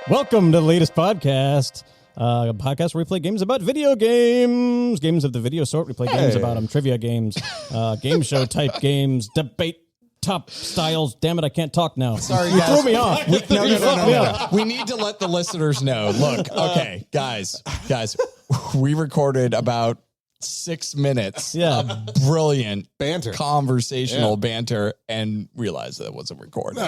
Welcome to the latest podcast. A podcast where we play games about video games. Games of the video sort. We play games about them. Trivia games. Game show type games. Debate top styles. Damn it, I can't talk now. Sorry, you guys. threw me off. No. We need to let the listeners know. Look, okay, guys, we recorded about 6 minutes of brilliant banter, conversational banter, and realized that it wasn't recorded.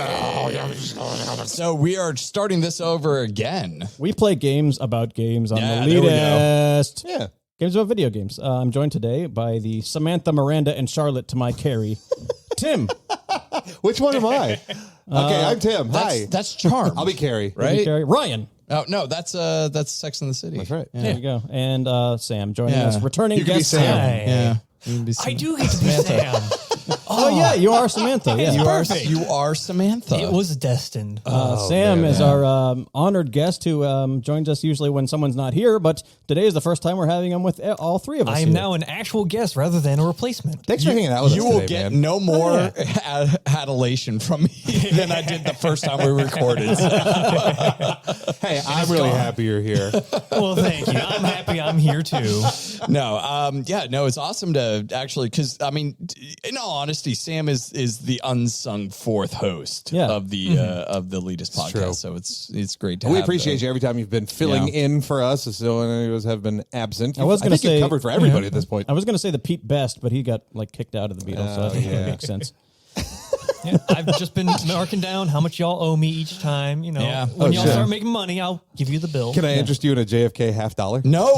So we are starting this over again. We play games about games on the Leetist. Yeah. Games about video games. I'm joined today by the Samantha, Miranda, and Charlotte to my Carrie, Tim. Which one am I? Okay, I'm Tim. Hi. That's Charm. I'll be Carrie. Right? Carrie. Ryan. Oh, no, that's Sex and the City. That's right. Yeah. There you go. And Sam joining us. Returning You can be guest Sam. Sam. Yeah. I do get to be Sam. Oh, yeah, you are Samantha. Yeah. You are Samantha. It was destined. Sam is our honored guest who joins us usually when someone's not here, but today is the first time we're having him with all three of us. I am here. now an actual guest rather than a replacement. Thanks for hanging out with us You today, will get man. no more adulation from me than I did the first time we recorded. Hey, I'm really happy you're here. Well, thank you. I'm happy I'm here too. No, it's awesome to actually, because I mean, in all honesty, Sam is the unsung fourth host of the Leetist podcast. true. So it's great to We have appreciate you every time you've been filling in for us, so any of us have been absent. I think you've covered for everybody at this point. I was going to say the Pete Best, but he got kicked out of the Beatles, so I think that makes sense. Yeah, I've just been marking down how much y'all owe me each time. You know, when y'all start making money, I'll give you the bill. Can I interest you in a JFK $50? No,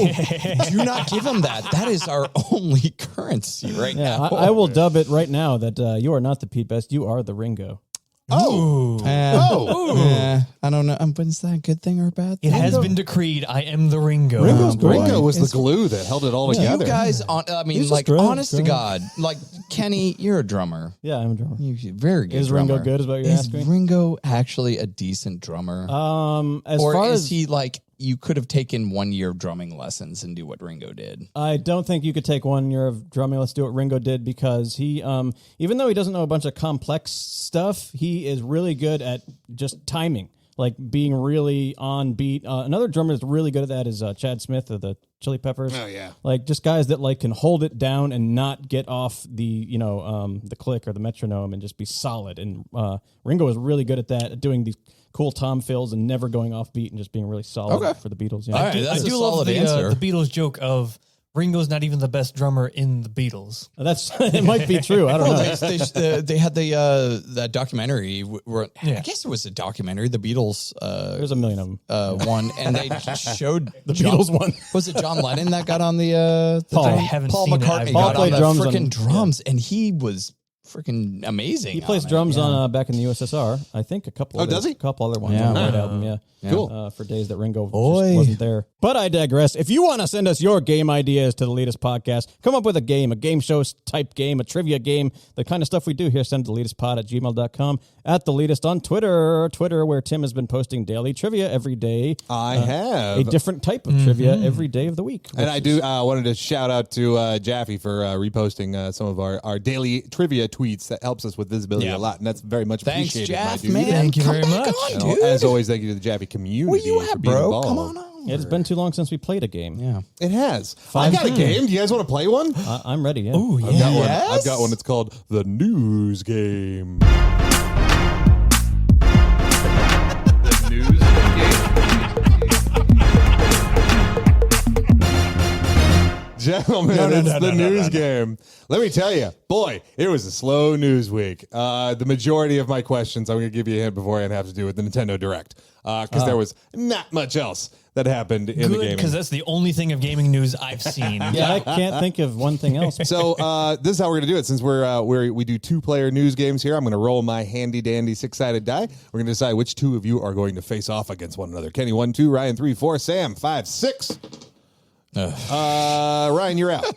do not give him that. That is our only currency right now. I will dub it right now that you are not the Pete Best, you are the Ringo. I don't know. But is that a good thing or a bad thing? It has been decreed. I am the Ringo. Ringo was the glue that held it all together. You guys, honest to God, like Kenny, you're a drummer. Yeah, I'm a drummer. You're very good. Is drummer. Ringo good? Is what you're asking? Is Ringo actually a decent drummer? Is he like you could have taken 1 year of drumming lessons and do what Ringo did? I don't think you could take 1 year of drumming. Let's do what Ringo did, because he, even though he doesn't know a bunch of complex stuff, he is really good at just timing, like being really on beat. Another drummer that's really good at that is Chad Smith of the Chili Peppers. Oh yeah, like just guys that like can hold it down and not get off the the click or the metronome and just be solid. And Ringo is really good at that, at doing these cool tom fills and never going off beat and just being really solid for the Beatles. Yeah. All right, I do love the Beatles joke of Ringo's not even the best drummer in the Beatles. That's it. Might be true. I don't know. They had that documentary. I guess it was a documentary. The Beatles. There's a million of them. One, and they showed the Beatles one. Was it John Lennon that got on the Paul? I haven't Paul seen McCartney it. got played on drums the freaking drums, and he was freaking amazing. He plays drums on back in the USSR. I think a couple. does he? A couple other ones on the White Album. Yeah. Cool. For days that Ringo just wasn't there. But I digress. If you want to send us your game ideas to the Leetist podcast, come up with a game show type game, a trivia game, the kind of stuff we do here, send to TheLeetistPod@gmail.com, at The Leetist on Twitter, where Tim has been posting daily trivia every day. I have a different type of trivia every day of the week. And I do wanted to shout out to Jaffe for reposting some of our daily trivia tweets. That helps us with visibility a lot, and that's very much appreciated. Thanks, Jaff, my dude. man. Thank you very Come much. on, And dude. as always, thank you to the Jaffe community. Where you for at, being bro? involved. Come on over. It's been too long since we played a game. Yeah. It has. I got a game. Do you guys want to play one? I'm ready. Yeah. Ooh, yeah. I've got one. It's called the News Game. The News Game. Gentlemen, it's the news game. Let me tell you, boy, it was a slow news week. The majority of my questions, I'm going to give you a hint beforehand, have to do with the Nintendo Direct, because there was not much else that happened in the game. Because that's the only thing of gaming news I've seen. Yeah, I can't think of one thing else. So this is how we're going to do it. Since we do 2-player news games here, I'm going to roll my handy dandy 6-sided die. We're going to decide which two of you are going to face off against one another. Kenny 1, 2, Ryan 3, 4, Sam 5, 6. Ryan, you're out.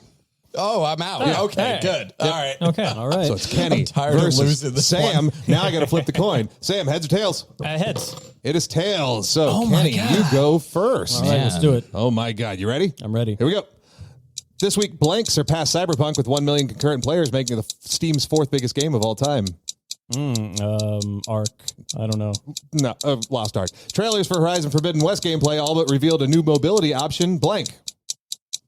Oh, I'm out. Yeah, okay, good. All right. Okay. All right. So it's Kenny I'm tired of versus losing this Sam. one. Now I got to flip the coin. Sam, heads or tails? Heads. It is tails. So Oh my Kenny, God. you go first. All right, let's do it. Oh my God, you ready? I'm ready. Here we go. This week, Blank surpassed Cyberpunk with 1 million concurrent players, making it Steam's 4th biggest game of all time. Ark. I don't know. No, Lost Ark. Trailers for Horizon Forbidden West gameplay all but revealed a new mobility option, blank.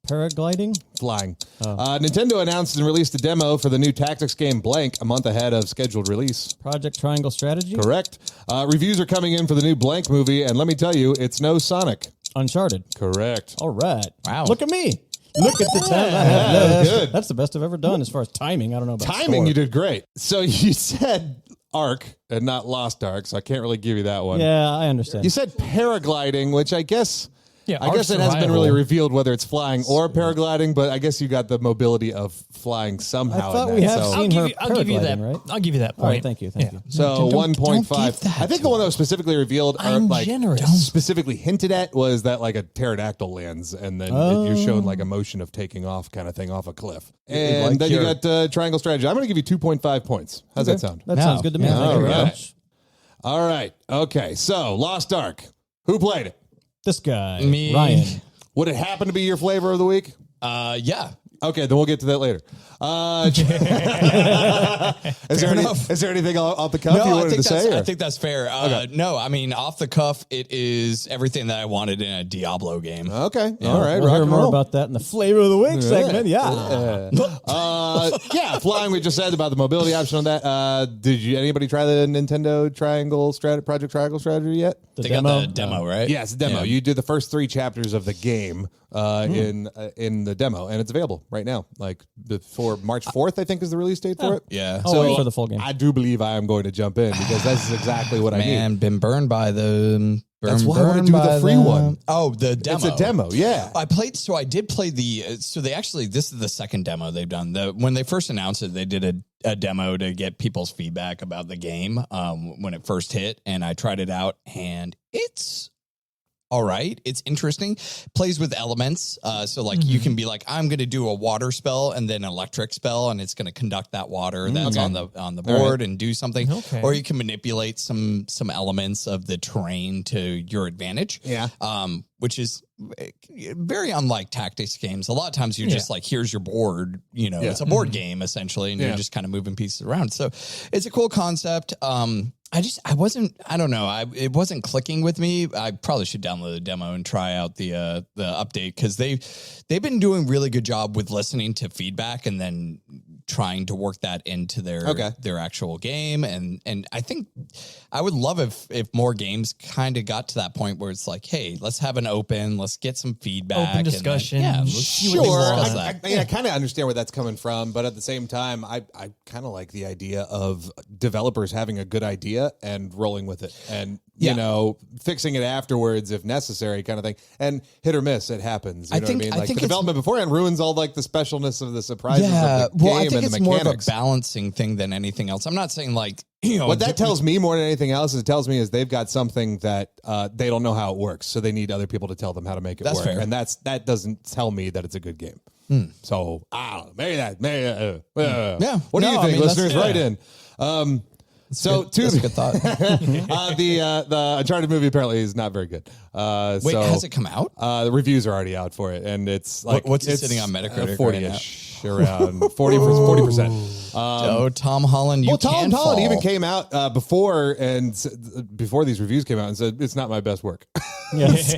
Paragliding? Flying. Nintendo announced and released a demo for the new tactics game Blank a month ahead of scheduled release. Project Triangle Strategy? Correct. Reviews are coming in for the new Blank movie, and let me tell you, it's no Sonic. Uncharted. Correct. All right. Wow. Look at me. Look at the time I have left. Good. That's the best I've ever done as far as timing. I don't know about Timing, score. you did great. So you said Ark and not Lost Ark, so I can't really give you that one. Yeah, I understand. You said paragliding, which I guess... Yeah, I guess it hasn't been really revealed whether it's flying or paragliding, but I guess you got the mobility of flying somehow. I thought in we that, have so. seen her I'll give you that. paragliding, right? I'll give you that point. All right, thank you. Thank you. So Don't 1.5. give that I think to the one that was specifically revealed, or I'm like generous. specifically hinted at, was that like a pterodactyl lands, and then you're shown like a motion of taking off, kind of thing, off a cliff. And Like then you your- got Triangle Strategy. I'm going to give you 2.5 points. How's that sound? That No. sounds good to me. Yeah. Thank you very All right. much. All right. Okay. So Lost Ark. Who played it? This guy, Me. Ryan. Would it happen to be your flavor of the week? Yeah. Okay, then we'll get to that later. Is there anything off the cuff you No, wanted to say? I think that's fair. No, I mean, off the cuff, it is everything that I wanted in a Diablo game. Okay, all right. We'll rock hear and more roll. about that in the flavor of the week segment. Yeah. Yeah, flying. We just said about the mobility option on that. Did anybody try the Nintendo Project Triangle Strategy yet? The They demo. got the demo, right? Yes, demo. Yeah. You did the first 3 chapters of the game in the demo, and it's available right now. Like before March 4th, I think is the release date for it. Yeah. I'll wait for the full game. I do believe I am going to jump in because this is exactly what I need. Man, been burned by the. That's why I want to do the free one. Oh, the demo. It's a demo, yeah. I did play the. So they actually, this is the second demo they've done. When they first announced it, they did a demo to get people's feedback about the game when it first hit, and I tried it out, and it's all right. It's interesting. Plays with elements. So like you can be like, I'm going to do a water spell and then an electric spell, and it's going to conduct that water that's on the board and do something. Okay. Or you can manipulate some elements of the terrain to your advantage. Yeah. Which is very unlike tactics games. A lot of times you're just like, here's your board, it's a board game essentially, and you're just kind of moving pieces around. So it's a cool concept. I wasn't clicking with me. I probably should download the demo and try out the update, because they've been doing really good job with listening to feedback and then trying to work that into their actual game. And I think I would love if more games kind of got to that point where it's like, hey, let's have an let's get some feedback. Open discussion. And then, let's see what Sure. they discuss that. I kind of understand where that's coming from, but at the same time, I kind of like the idea of developers having a good idea and rolling with it and, fixing it afterwards if necessary, kind of thing. And hit or miss, it happens. You know what I mean? Like the development beforehand ruins all like the specialness of the surprises of the game I think and it's the more of a mechanics. balancing thing than anything else. I'm not saying like, What that tells me more than anything else is they've got something that they don't know how it works, so they need other people to tell them how to make it That's work. fair. And that doesn't tell me that it's a good game. So I don't know, maybe that. Yeah. What do you No, think, I mean, that's- listeners? yeah. Write in. That's a good thought. The Uncharted movie apparently is not very good. Wait, has it come out? The reviews are already out for it, and it's like What's it it's, sitting on Metacritic 40-ish, around 40%. Tom Holland, Well, can Tom Holland fall. even came out before these reviews came out and said it's not my best work. Yes.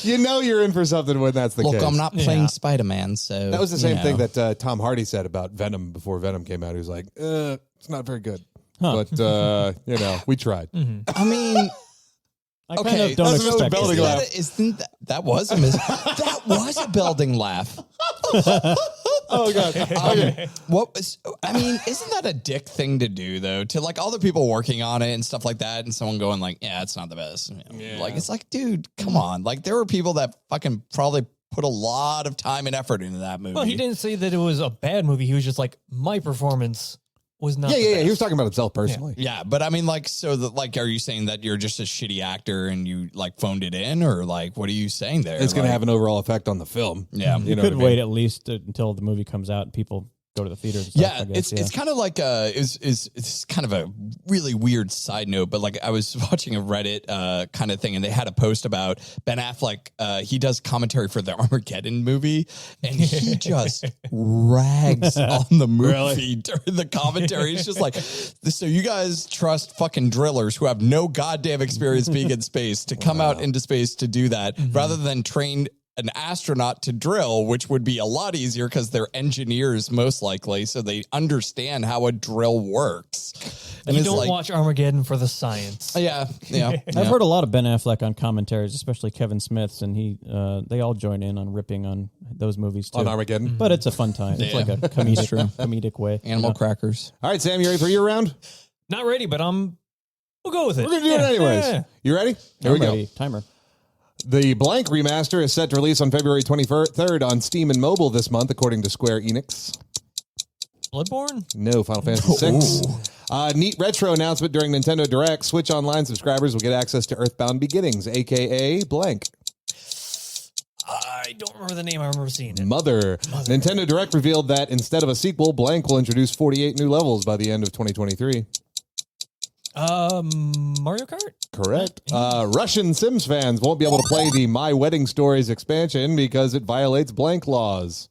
You're in for something when that's the case. Look, I'm not playing Spider-Man, so That was the same thing that Tom Hardy said about Venom before Venom came out. He was like, it's not very good. But, we tried. I mean, I kind okay, of don't that's another expect building it. laugh. That was a that was a building laugh. Oh, God. Okay. Isn't that a dick thing to do though? To like all the people working on it and stuff like that, and someone going like, "Yeah, it's not the best." Like it's like, dude, come on. Like there were people that fucking probably put a lot of time and effort into that movie. Well, he didn't say that it was a bad movie. He was just like, my performance was not. Yeah. He was talking about himself personally. Yeah, but I mean, like, so that, like, are you saying that you're just a shitty actor and you like phoned it in, or like, what are you saying there? It's going to Like, have an overall effect on the film. Yeah. You You know could what I mean? wait at least until the movie comes out and people go to the theaters. And stuff, Yeah, I guess. it's kind of like it's kind of a really weird side note, but like I was watching a Reddit kind of thing, and they had a post about Ben Affleck. He does commentary for the Armageddon movie, and he just rags on the movie during the commentary. It's just like, so you guys trust fucking drillers who have no goddamn experience being in space to come out into space to do that, rather than train an astronaut to drill, which would be a lot easier because they're engineers most likely, so they understand how a drill works. And you don't watch Armageddon for the science. Yeah. I've heard a lot of Ben Affleck on commentaries, especially Kevin Smith's, and they all join in on ripping on those movies too. On Armageddon. But it's a fun time. It's like a comedic way. Animal crackers. All right, Sam, you ready for your round? Not ready, but we'll go with it. We're going to do it anyways. Yeah. You ready? Here we go. Timer. The Blank remaster is set to release on February 23rd on Steam and mobile this month, according to Square Enix. Bloodborne? No, Final Fantasy VI. Neat retro announcement during Nintendo Direct. Switch Online subscribers will get access to Earthbound Beginnings, a.k.a. Blank. I don't remember the name. I remember seeing it. Mother. Nintendo Direct revealed that instead of a sequel, Blank will introduce 48 new levels by the end of 2023. Mario Kart? Correct. Russian Sims fans won't be able to play the My Wedding Stories expansion because it violates Blank laws.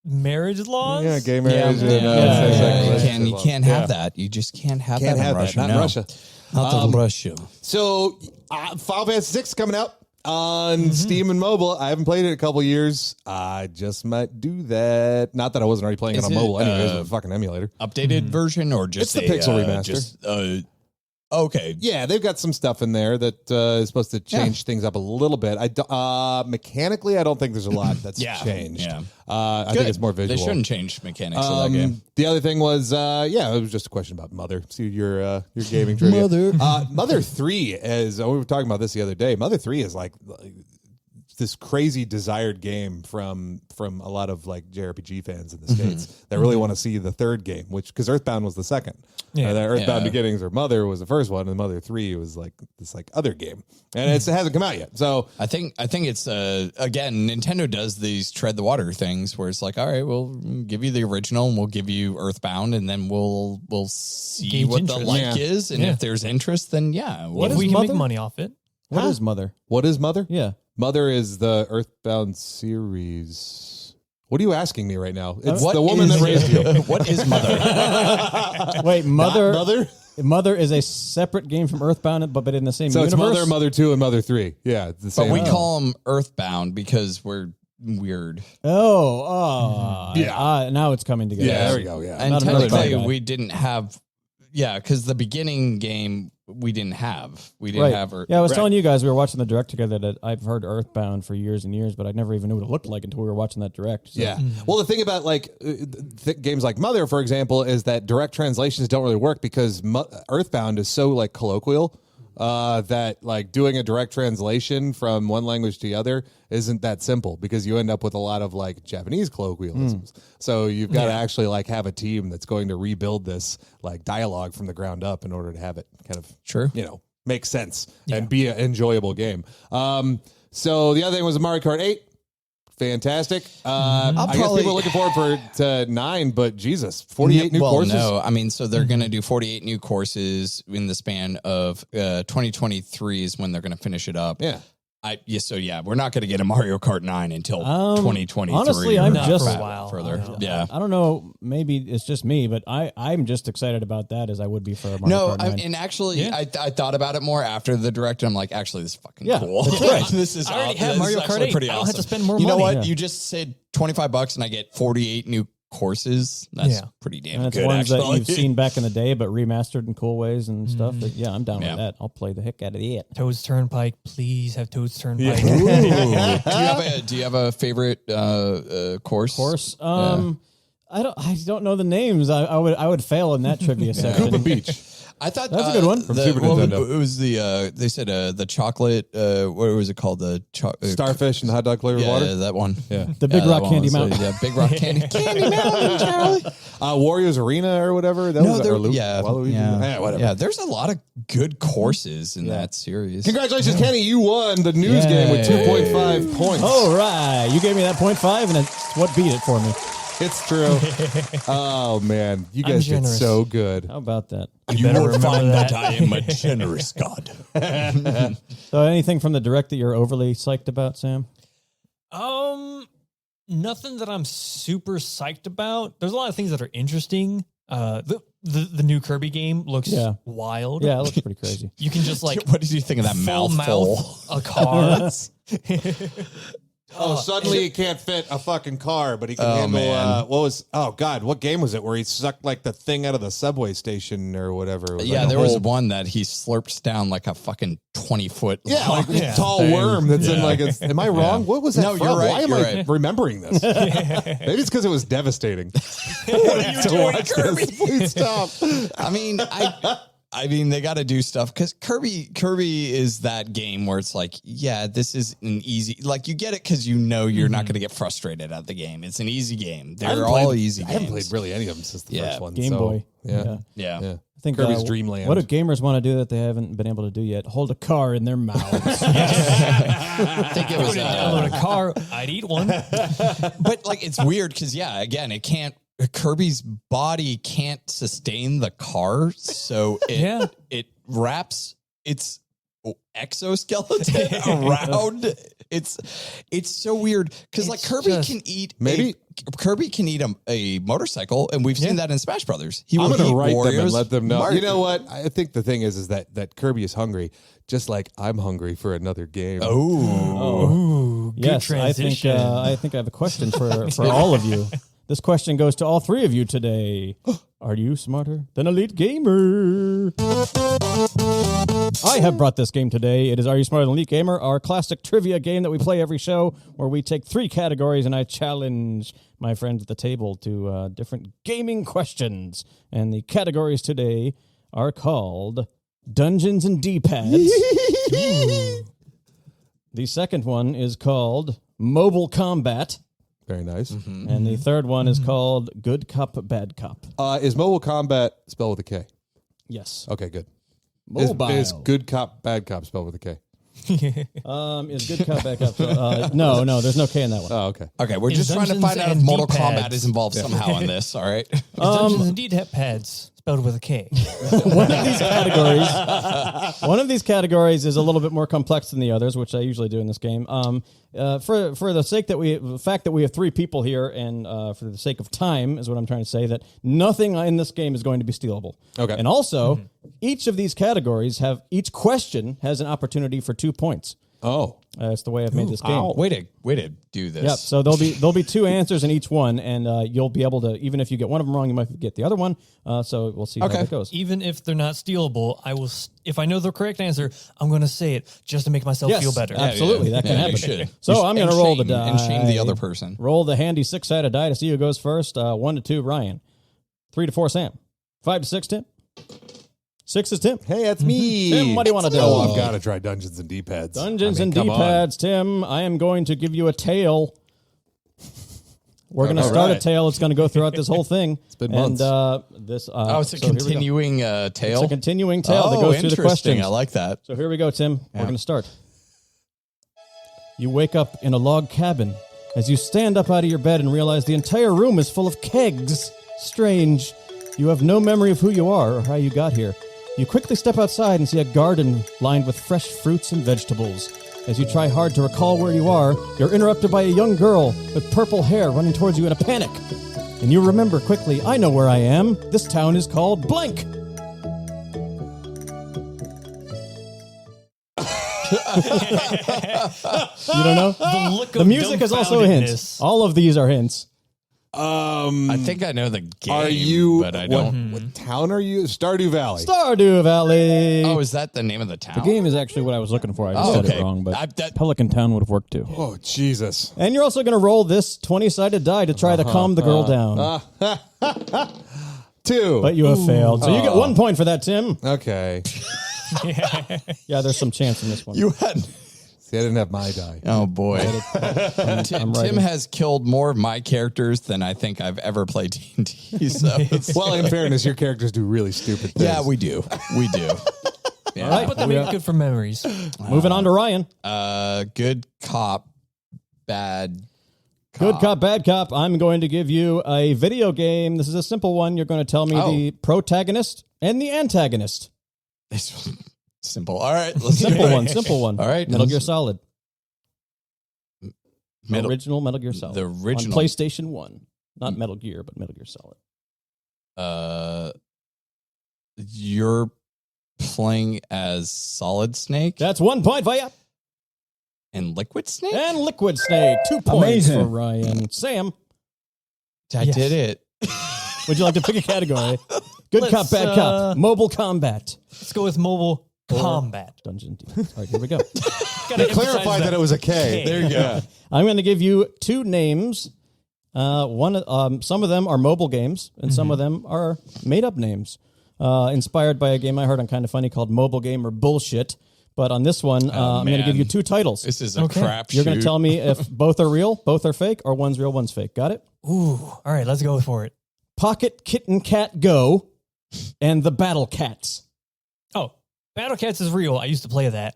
Marriage laws? Yeah, gay marriage. You can't have that. You just can't have that in Russia. Not in Russia. Not in Russia. So, Final Fantasy VI coming out on Steam and mobile. I haven't played it in a couple years. I just might do that. Not that I wasn't already playing it on mobile anyways with a fucking emulator. Updated version or just it's the pixel remaster? Okay. Yeah, they've got some stuff in there that is supposed to change things up a little bit. Mechanically, I don't think there's a lot that's changed. Yeah. I think it's more visual. They shouldn't change mechanics of that game. The other thing was, it was just a question about Mother. See your gaming trivia. Mother 3 is, we were talking about this the other day. Mother 3 is like this crazy desired game from a lot of like JRPG fans in the States that really want to see the third game, because Earthbound was the second. Earthbound Beginnings or Mother was the first one, and Mother 3 was like this like other game, and it hasn't come out yet. So I think it's again, Nintendo does these tread the water things where it's like, all right, we'll give you the original and we'll give you Earthbound, and then we'll see Gauge what interest. the like is, and if there's interest, then If we can make money off it. What is Mother? What is Mother? Yeah. Mother is the Earthbound series. What are you asking me right now? It's What the woman is- that raised you. What is Mother? Wait, Mother. Not Mother? Mother is a separate game from Earthbound, but in the same So universe. it's Mother 2, and Mother 3. Yeah, it's the same. But we call them Earthbound because we're weird. Now it's coming together. Yeah, there we go. Yeah. And Not another technically, bad guy. we didn't have. Yeah, because the beginning game we didn't have. We didn't have. I was telling you guys we were watching the direct together that I've heard Earthbound for years and years, but I never even knew what it looked like until we were watching that direct. So. Yeah. Well, the thing about like games like Mother, for example, is that direct translations don't really work because Earthbound is so like colloquial that like doing a direct translation from one language to the other isn't that simple because you end up with a lot of like Japanese colloquialisms. So you've got to actually like have a team that's going to rebuild this like dialogue from the ground up in order to have it kind of make sense and be an enjoyable game. So the other thing was Mario Kart 8. Fantastic. I guess people are looking forward to 9, but Jesus, 48 new courses? No, I mean, so they're going to do 48 new courses in the span of 2023 is when they're going to finish it up. Yeah. We're not going to get a Mario Kart 9 until 2023. Honestly, I'm just for a while. further. Yeah. I don't know. Maybe it's just me, but I'm just excited about that as I would be for a Mario Kart 9. And actually, I thought about it more after the direct. And I'm like, actually, this is fucking cool. That's right. This is I already have this Mario is Kart actually 8. pretty I don't awesome. have to spend more You know money. what? Yeah. You just said $25 and I get 48 new courses. That's pretty damn And it's good, ones actually. that you've seen back in the day, but remastered in cool ways and stuff. I'm down with that. I'll play the heck out of it. Toad's Turnpike. Please have Toad's Turnpike. Do you have a favorite course? I don't know the names. I would fail in that trivia section. Koopa Beach. I thought That's a good one. From Super Nintendo. It was they said the chocolate. What was it called? The Starfish and the hot dog flavored water. that one. Yeah. The Big Rock Candy Mountain. Big Rock Candy Mountain, Charlie. Warriors Arena or whatever. Waluigi. Yeah, whatever. Yeah, there's a lot of good courses in that series. Congratulations, Kenny. You won the news game with 2.5 points. All right. You gave me that 0.5, and it's what beat it for me. It's true. Oh, man. You guys did so good. How about that? You will find that I am a generous God. So anything from the direct that you're overly psyched about, Sam? Nothing that I'm super psyched about. There's a lot of things that are interesting. The new Kirby game looks wild. Yeah, it looks pretty crazy. You can just like, what did you think of that mouthful? A car. Suddenly he can't fit a fucking car, but he can handle, what game was it where he sucked like the thing out of the subway station or whatever? Yeah, there was one that he slurps down like a fucking 20-foot tall worm that's in like am I wrong? Yeah. What was that No, from? you're right, Why am I remembering this? Maybe it's because it was devastating. What are you doing, Kirby? Please stop. I mean, they got to do stuff because Kirby is that game where it's like, yeah, this is an easy, like you get it because you know you're not going to get frustrated at the game. It's an easy game. They're all easy games. I haven't played really any of them since the first one. Game Boy. Yeah. I think Kirby's Dream Land. What do gamers want to do that they haven't been able to do yet? Hold a car in their mouths. I think it was download a car. I'd eat one. But like, it's weird because again, it can't. Kirby's body can't sustain the car, so it wraps its exoskeleton around. It's so weird because like Kirby can eat a motorcycle, and we've seen that in Smash Brothers. I'm going to write them and let them know. Mario. You know what? I think the thing is that Kirby is hungry, just like I'm hungry for another game. Oh, good yes. transition. I think I have a question for all of you. This question goes to all three of you today. Are you smarter than Elite Gamer? I have brought this game today. It is Are You Smarter Than Elite Gamer, our classic trivia game that we play every show, where we take 3 categories and I challenge my friends at the table to different gaming questions. And the categories today are called Dungeons and D-Pads. The second one is called Mobile Combat. Very nice. Mm-hmm. And the third one is called Good Cop, Bad Cop. Is Mobile Combat spelled with a K? Yes. Okay, good. Mobile. Is Good Cop, Bad Cop spelled with a K? Is Good Cop, Bad Cop? No, there's no K in that one. Oh, okay. Okay, we're just trying to find out if Mortal Kombat is involved somehow in this, all right? Dungeons and D-Pads spelled with a K. One of these categories is a little bit more complex than the others, which I usually do in this game. For the fact that we have 3 people here, and for the sake of time, is what I'm trying to say, that nothing in this game is going to be stealable. Okay. And also, each of these categories each question has an opportunity for 2 points. Oh. That's the way I've made this game. Ow. Way to do this. Yep. So there'll be 2 answers in each one, and you'll be able to, even if you get one of them wrong, you might get the other one. So we'll see how that goes. Even if they're not stealable, I will. If I know the correct answer, I'm going to say it just to make myself feel better. Absolutely, that can happen. You should. So I'm going to roll the die and shame the other person. Roll the handy 6-sided die to see who goes first. 1 to 2, Ryan. 3 to 4, Sam. 5 to 6, Tim. 6 is Tim. Hey, that's me. Tim, what do you want to do? Oh, I've got to try Dungeons and D-Pads. Dungeons and D-Pads, Tim. I am going to give you a tale. We're going to start a tale. It's going to go throughout this whole thing. It's been months. And it's a continuing tale? It's a continuing tale that goes through the questions. I like that. So here we go, Tim. Yeah. We're going to start. You wake up in a log cabin as you stand up out of your bed and realize the entire room is full of kegs. Strange. You have no memory of who you are or how you got here. You quickly step outside and see a garden lined with fresh fruits and vegetables. As you try hard to recall where you are, you're interrupted by a young girl with purple hair running towards you in a panic. And you remember quickly, I know where I am. This town is called blank. You don't know? The music is also a hint. All of these are hints. I think I know the game. Are you? But I don't. What town are you? Stardew Valley. Stardew Valley. Oh, is that the name of the town? The game is actually what I was looking for. I just said it wrong, but Pelican Town would have worked too. Oh, Jesus. And you're also going to roll this 20-sided die to try to calm the girl down. 2. But you have failed. So you get 1 point for that, Tim. Okay. Yeah, there's some chance in this one. You had... See, I didn't have my die. Oh, boy. Tim has killed more of my characters than I think I've ever played D&D. So well, in fairness, your characters do really stupid things. Yeah, we do. We do. Yeah. All right, but that makes it good for memories. Moving on to Ryan. Good cop, bad Good cop, bad cop. I'm going to give you a video game. This is a simple one. You're going to tell me the protagonist and the antagonist. It's simple. All right. Let's Simple one. All right. Metal Gear Solid. Original Metal Gear Solid. The original. On PlayStation 1. Not Metal Gear, but Metal Gear Solid. You're playing as Solid Snake? That's 1 point, Vaya. And Liquid Snake? And Liquid Snake. 2 points for Ryan. Sam. I did it. Would you like to pick a category? Good cop, bad cop. Mobile combat. Let's go with mobile combat. Dungeon Defense. All right, here we go. They clarified that it was a K. There you go. Yeah. I'm going to give you 2 names. Some of them are mobile games, and some of them are made-up names, inspired by a game I heard on Kind of Funny called Mobile Gamer Bullshit. But on this one, I'm going to give you 2 titles. This is a crap shoot. You're going to tell me if both are real, both are fake, or one's real, one's fake. Got it? Ooh, all right, let's go for it. Pocket Kitten Cat Go and the Battle Cats. Oh, Battle Cats is real. I used to play that.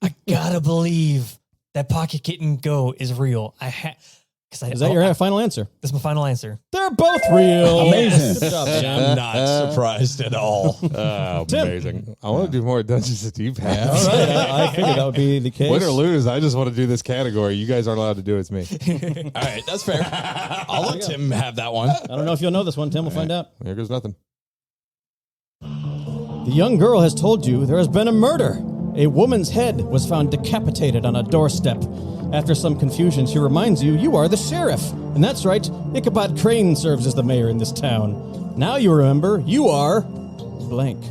I gotta believe that Pocket Kitten Go is real. Is that your final answer? That's my final answer. They're both real. Amazing. Good job, Sam. I'm not surprised at all. Amazing. I want to do more Dungeons and Deep-Pads. All right, I figured that would be the case. Win or lose, I just want to do this category. You guys aren't allowed to do it. It's me. All right, that's fair. I'll let Tim have that one. I don't know if you'll know this one, Tim. We'll find out. Here goes nothing. The young girl has told you there has been a murder. A woman's head was found decapitated on a doorstep. After some confusion, she reminds you you are the sheriff. And that's right, Ichabod Crane serves as the mayor in this town. Now you remember you are blank.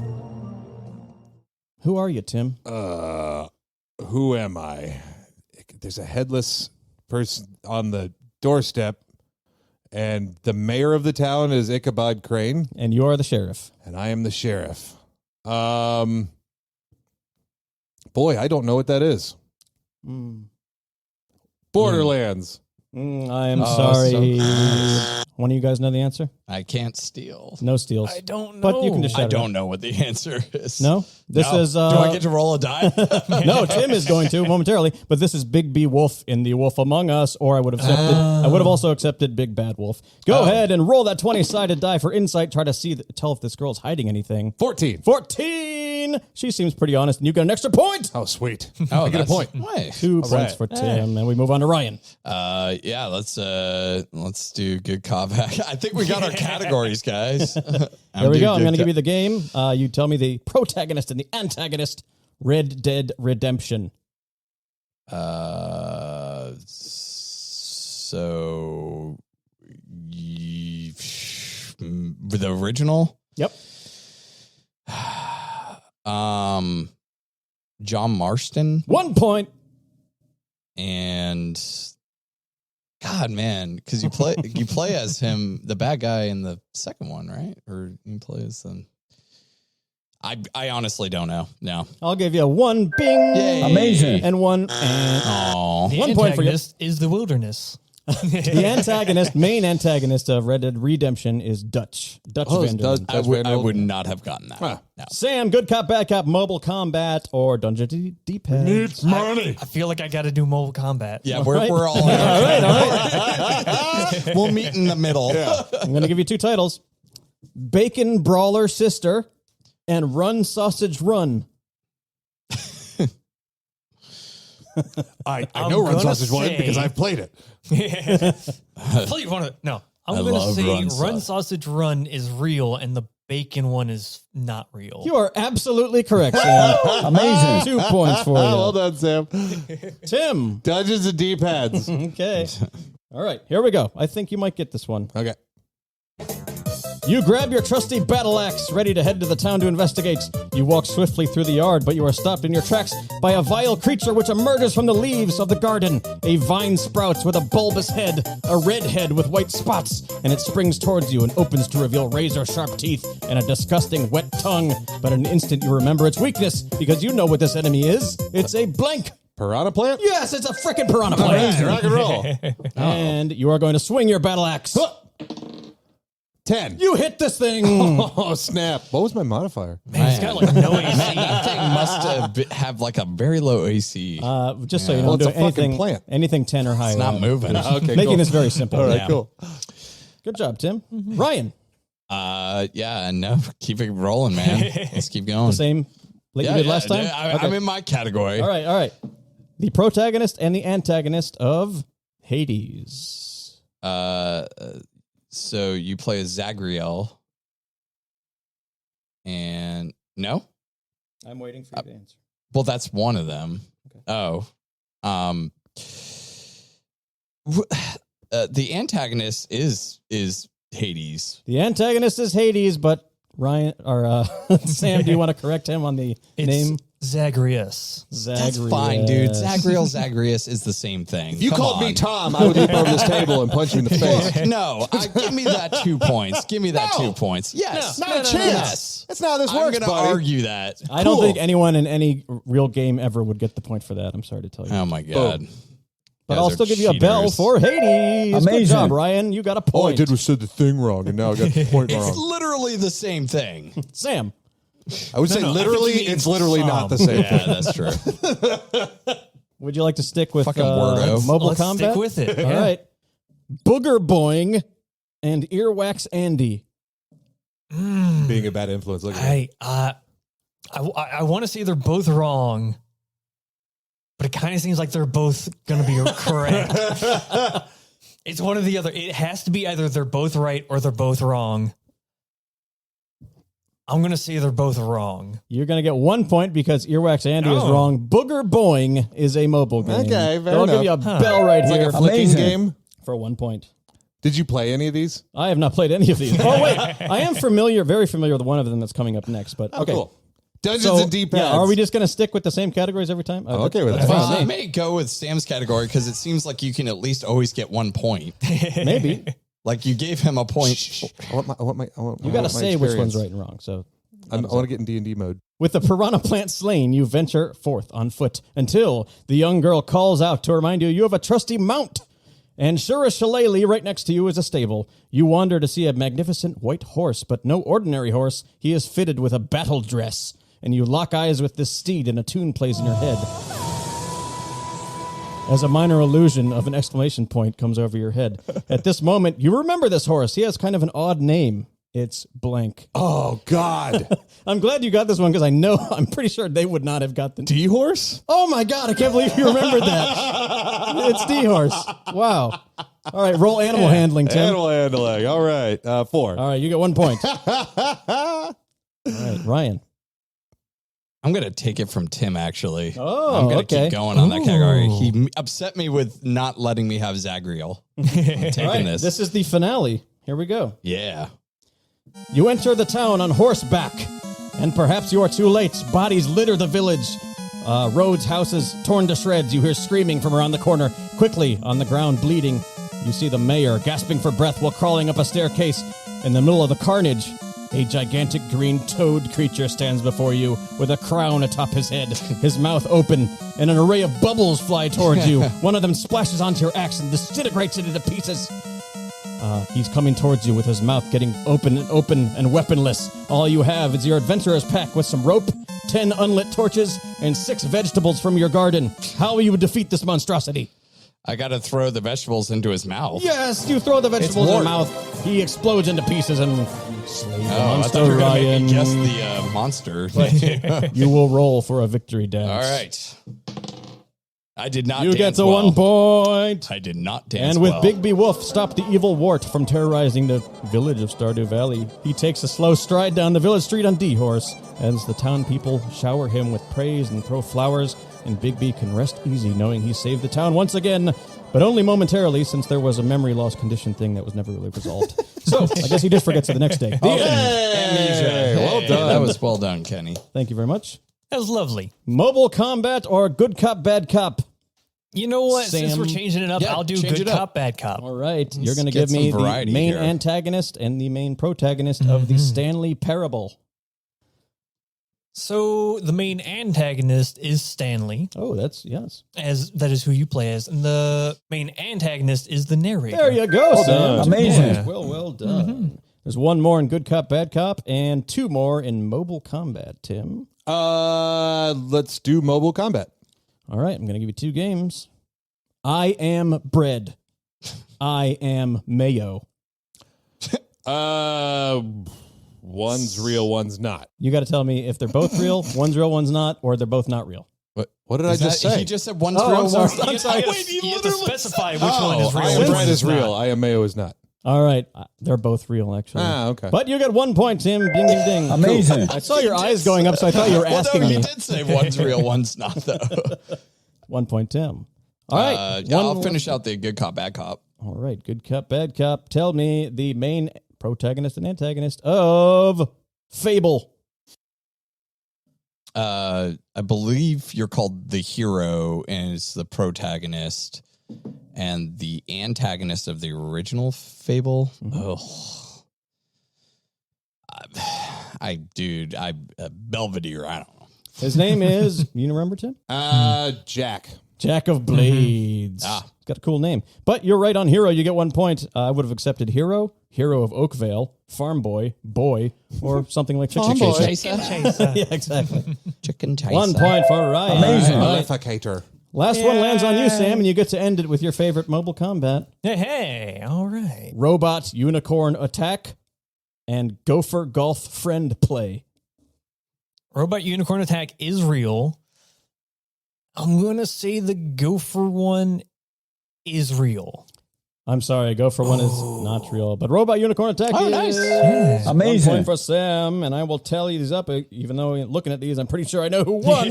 Who are you, Tim? Who am I? There's a headless person on the doorstep, and the mayor of the town is Ichabod Crane. And you are the sheriff. And I am the sheriff. Boy, I don't know what that is. Borderlands. I am sorry. One of you guys know the answer? I can't steal. No steals. I don't know. But you can just shout I it don't out. know what the answer is. No? This is... Do I get to roll a die? No, Tim is going to momentarily, but this is Big B Wolf in The Wolf Among Us, or I would have accepted. I would have also accepted Big Bad Wolf. Go ahead and roll that 20-sided die for insight. Try to tell if this girl's hiding anything. 14. 14. She seems pretty honest, and you get an extra point. Oh, sweet. Oh, I get a point. Wait. 2 points for Tim, and we move on to Ryan. Yeah, let's do good cop. I think we got our categories, guys. There we go. I'm going to give you the game. You tell me the protagonist and the antagonist. Red Dead Redemption. So the original. Yep. John Marston 1 point. and God, man, because you play as him, the bad guy in the second one, right? Or you play as them. I honestly don't know. No, I'll give you 1 bing. Yay. Amazing. And 1 and oh, The 1 point for you. antagonist is the wilderness. The antagonist, main antagonist of Red Dead Redemption is Dutch. Dutch Oh, it's Vanderlyn. Dutch. I would not have gotten that. Huh. No. Sam, good cop, bad cop, mobile combat, or Dungeon Deep-Pads. money. I feel like I got to do mobile combat. Yeah, we're all all right. We'll meet in the middle. I'm going to give you 2 titles. Bacon Brawler Sister and Run Sausage Run. I I'm know Run gonna Sausage One say- because I've played it. Play one of no. I'm I going to love say Run Run Sausage Run is real and the bacon one is not real. You are absolutely correct, Sam. Amazing. 2 points for you. Well done, Sam. Tim. Dungeons and D-pads. Okay. All right, here we go. I think you might get this one. Okay. You grab your trusty battle axe, ready to head to the town to investigate. You walk swiftly through the yard, but you are stopped in your tracks by a vile creature which emerges from the leaves of the garden. A vine sprouts with a bulbous head, a red head with white spots, and it springs towards you and opens to reveal razor-sharp teeth and a disgusting wet tongue. But in an instant, you remember its weakness, because you know what this enemy is. It's a blank. Piranha plant? Yes, it's a frickin' piranha plant. Rock and roll. And you are going to swing your battle axe. 10. You hit this thing. Oh, snap. What was my modifier? Man, it's got like no AC. That thing must have like a very low AC. Just so you know, it's a fucking anything, plant. anything 10 or higher. It's not moving. Okay, Making cool. this very simple. All right, cool. Good job, Tim. Ryan, No, keep it rolling, man. Let's keep going. the same like you did last time? I'm in my category. All right. The protagonist and the antagonist of Hades. So you play as Zagriel. And no? I'm waiting for you to answer. Well, that's one of them. Okay. The antagonist is Hades. The antagonist is Hades, but Ryan or Sam, do you want to correct him on the name? Zagreus. That's fine, dude. Zagrius is the same thing. If you called me Tom, I would leap over this table and punch you in the face. No, give me that 2 points. Give me that 2 points. Yes. Not a chance. Yes. That's not how this I'm works, going to buddy. argue that. I don't think anyone in any real game ever would get the point for that. I'm sorry to tell you. Oh, my God. But Guys I'll are still give you a bell cheaters. for Hades. Amazing. Good job, Ryan. You got a point. All I did was said the thing wrong, and now I got the point It's wrong. literally the same thing. Sam. I would say literally, it's literally not the same Yeah, thing. that's true. Would you like to stick with Fucking wordo. mobile Let's combat? stick with it. All right. Booger Boing and Earwax Andy. Being a bad influence. Look at that. I want to say they're both wrong, but it kind of seems like they're both going to be correct. It's one or the other. It has to be either they're both right or they're both wrong. I'm going to say they're both wrong. You're going to get 1 point because Earwax Andy is wrong. Booger Boing is a mobile game. Okay, fair I'll give you a bell right It's here like a flicking Amazing. game. for 1 point. Did you play any of these? I have not played any of these. Oh, wait. I am very familiar with one of them that's coming up next. But okay. Cool. Dungeons So, and D-pads. yeah, are we just going to stick with the same categories every time? I'm okay with That's that. fine with I me. may go with Sam's category because it seems like you can at least always get 1 point. Maybe. Like you gave him a point. I want You got to say which one's right and wrong. So I want to get in D&D mode. with the piranha plant slain, you venture forth on foot until the young girl calls out to remind you have a trusty mount. And sure as shillelagh, right next to you is a stable. You wander to see a magnificent white horse, but no ordinary horse. He is fitted with a battle dress. And you lock eyes with this steed and a tune plays in your head. As a minor illusion of an exclamation point comes over your head. At this moment, you remember this horse. He has kind of an odd name. It's blank. Oh, God. I'm glad you got this one because I'm pretty sure they would not have got the D-horse? Oh my God, I can't believe you remembered that. It's D-horse. Wow. All right, roll animal handling, Tim. Animal handling. All right. 4. All right, you get 1 point. All right, Ryan. I'm going to take it from Tim, actually. Oh, I'm going to okay. keep going on that category. He upset me with not letting me have Zagriel. I'm taking All right, this. this is the finale. Here we go. Yeah. You enter the town on horseback, and perhaps you are too late. Bodies litter the village. Roads, houses torn to shreds. You hear screaming from around the corner. Quickly, on the ground, bleeding, you see the mayor gasping for breath while crawling up a staircase. In the middle of the carnage, a gigantic green toad creature stands before you with a crown atop his head, his mouth open, and an array of bubbles fly towards you. One of them splashes onto your axe and disintegrates it into pieces. He's coming towards you with his mouth getting open and weaponless. All you have is your adventurer's pack with some rope, 10 unlit torches, and 6 vegetables from your garden. How will you defeat this monstrosity? I got to throw the vegetables into his mouth. Yes, you throw the vegetables in his mouth. He explodes into pieces and slays the I monster, thought you were going to make Ryan. me guess the monster. You will roll for a victory dance. All right. I did not You dance get the well. 1 point. I did not dance And with well. Bigby Wolf stop the evil wart from terrorizing the village of Stardew Valley. He takes a slow stride down the village street on D-Horse as the town people shower him with praise and throw flowers, and Bigby can rest easy knowing he saved the town once again, but only momentarily since there was a memory loss condition thing that was never really resolved. So I guess he just forgets it the next day. The end. Hey, well done. That was well done, Kenny. Thank you very much. That was lovely. Mobile combat or good cop, bad cop? You know what? Since Sam. we're changing it up, Yeah, I'll do change good it up. cop, bad cop. All right. You're going to get give me some the variety main here. antagonist and the main protagonist of the Stanley Parable. So the main antagonist is Stanley, Oh, that's, yes. as that is who you play as, and the main antagonist is the narrator. There you go, Sam. done. Amazing. Yeah. Well done. There's 1 more in Good Cop, Bad Cop, and 2 more in Mobile Combat, Tim. Let's do mobile combat. All right, I'm going to give you 2 games. I am bread. I am mayo. One's real, one's not. You got to tell me if they're both real, one's real, one's not, or they're both not real. What did I just say? He just said one's real, one's not. You have to specify which one is real. I and am which bread one is real. I am mayo is not. All right, they're both real, actually. Okay. But you got 1 point, Tim. Ding, ding, ding. Amazing. Cool. I saw your eyes going up, so I thought you were asking He me. did say one's real, one's not, though. 1 point, Tim. All right. I'll finish out the good cop, bad cop. All right, good cop, bad cop. Tell me the main protagonist and antagonist of Fable. I believe you're called the hero, and it's the protagonist, and the antagonist of the original Fable. Belvedere. I don't know. His name is, you remember, Tim? Jack. Jack of Blades. It's got a cool name. But you're right on hero. You get 1 point. I would have accepted hero, hero of Oakvale, farm boy, boy, or something like Chicken chaser. Yeah, exactly. Chicken chaser. 1 point for Ryan. Amazing. All right. Maleficator. Last one lands on you, Sam, and you get to end it with your favorite mobile combat. Hey, all right. Robot Unicorn Attack and Gopher Golf Friend Play. Robot Unicorn Attack is real. I'm going to say the Gopher one is real. I'm sorry, Gopher one is not real, but Robot Unicorn Attack is nice. Yeah. Amazing. 1 point for Sam, and I will tell you these up, even though looking at these, I'm pretty sure I know who won.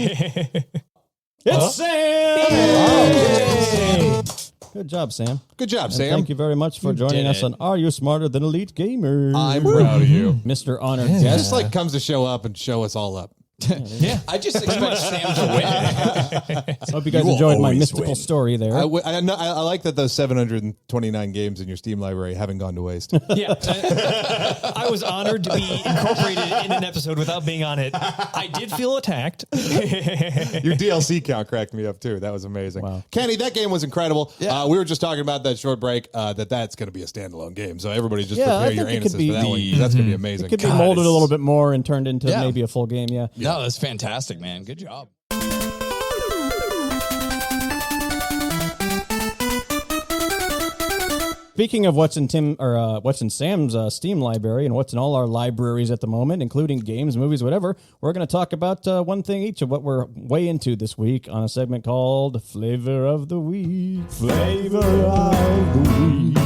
It's Sam! Hey. Good job, Sam. Good job, And Sam. thank you very much for joining did us it. on Are You Smarter Than Elite Gamer? I'm proud of you. Mr. Honored He Guest. just like comes to show up and show us all up. Yeah. I just expect Sam to win. Hope you guys will enjoyed my always mystical win. story there. I like that those 729 games in your Steam library haven't gone to waste. Yeah. I was honored to be incorporated in an episode without being on it. I did feel attacked. Your DLC count cracked me up too. That was amazing. Wow. Kenny, that game was incredible. Yeah. We were just talking about that short break, that's going to be a standalone game. So everybody just Yeah, I prepare your think it could anuses be for that one. the- 'Cause that's going to be amazing. It could be God, molded a it's- little bit more and turned into Yeah. maybe a full game, yeah. No, that's fantastic, man. Good job. Speaking of what's in what's in Sam's Steam library and what's in all our libraries at the moment, including games, movies, whatever, we're going to talk about one thing each of what we're way into this week on a segment called Flavor of the Week. Flavor of the Week.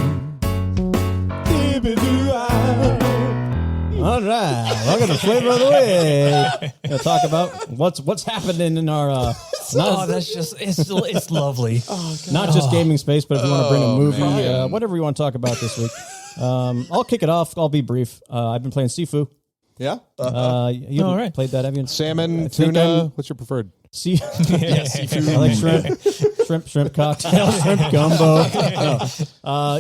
All right, welcome to Flavor of the Week. We're going to talk about what's happening in our Oh, that's just, it's lovely. not just gaming space, but if you want to bring a movie, whatever you want to talk about this week. I'll kick it off. I'll be brief. I've been playing Sifu. Yeah? You All right. played that, have you? Salmon, think tuna. What's your preferred? Seafood. I like shrimp cocktail, shrimp gumbo.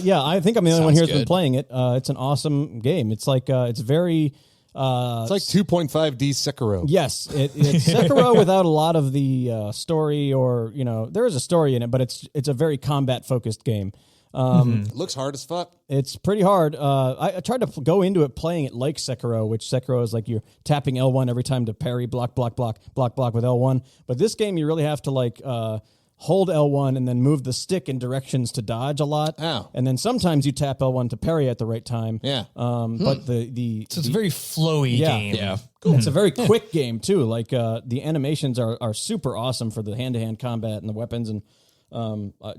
Yeah, I think I'm the only one here who's been good. playing it. It's an awesome game. It's like it's very. It's like 2.5D Sekiro. Yes, it's Sekiro without a lot of the story, or there is a story in it, but it's a very combat focused game. It looks hard as fuck. It's pretty hard. I tried to go into it playing it like Sekiro, which Sekiro is like you're tapping L1 every time to parry, block with L1. But this game, you really have to hold L1 and then move the stick in directions to dodge a lot. Oh. And then sometimes you tap L1 to parry at the right time. Yeah. But So it's a very flowy game. Yeah. it's a very quick game too. Like the animations are super awesome for the hand-to-hand combat and the weapons and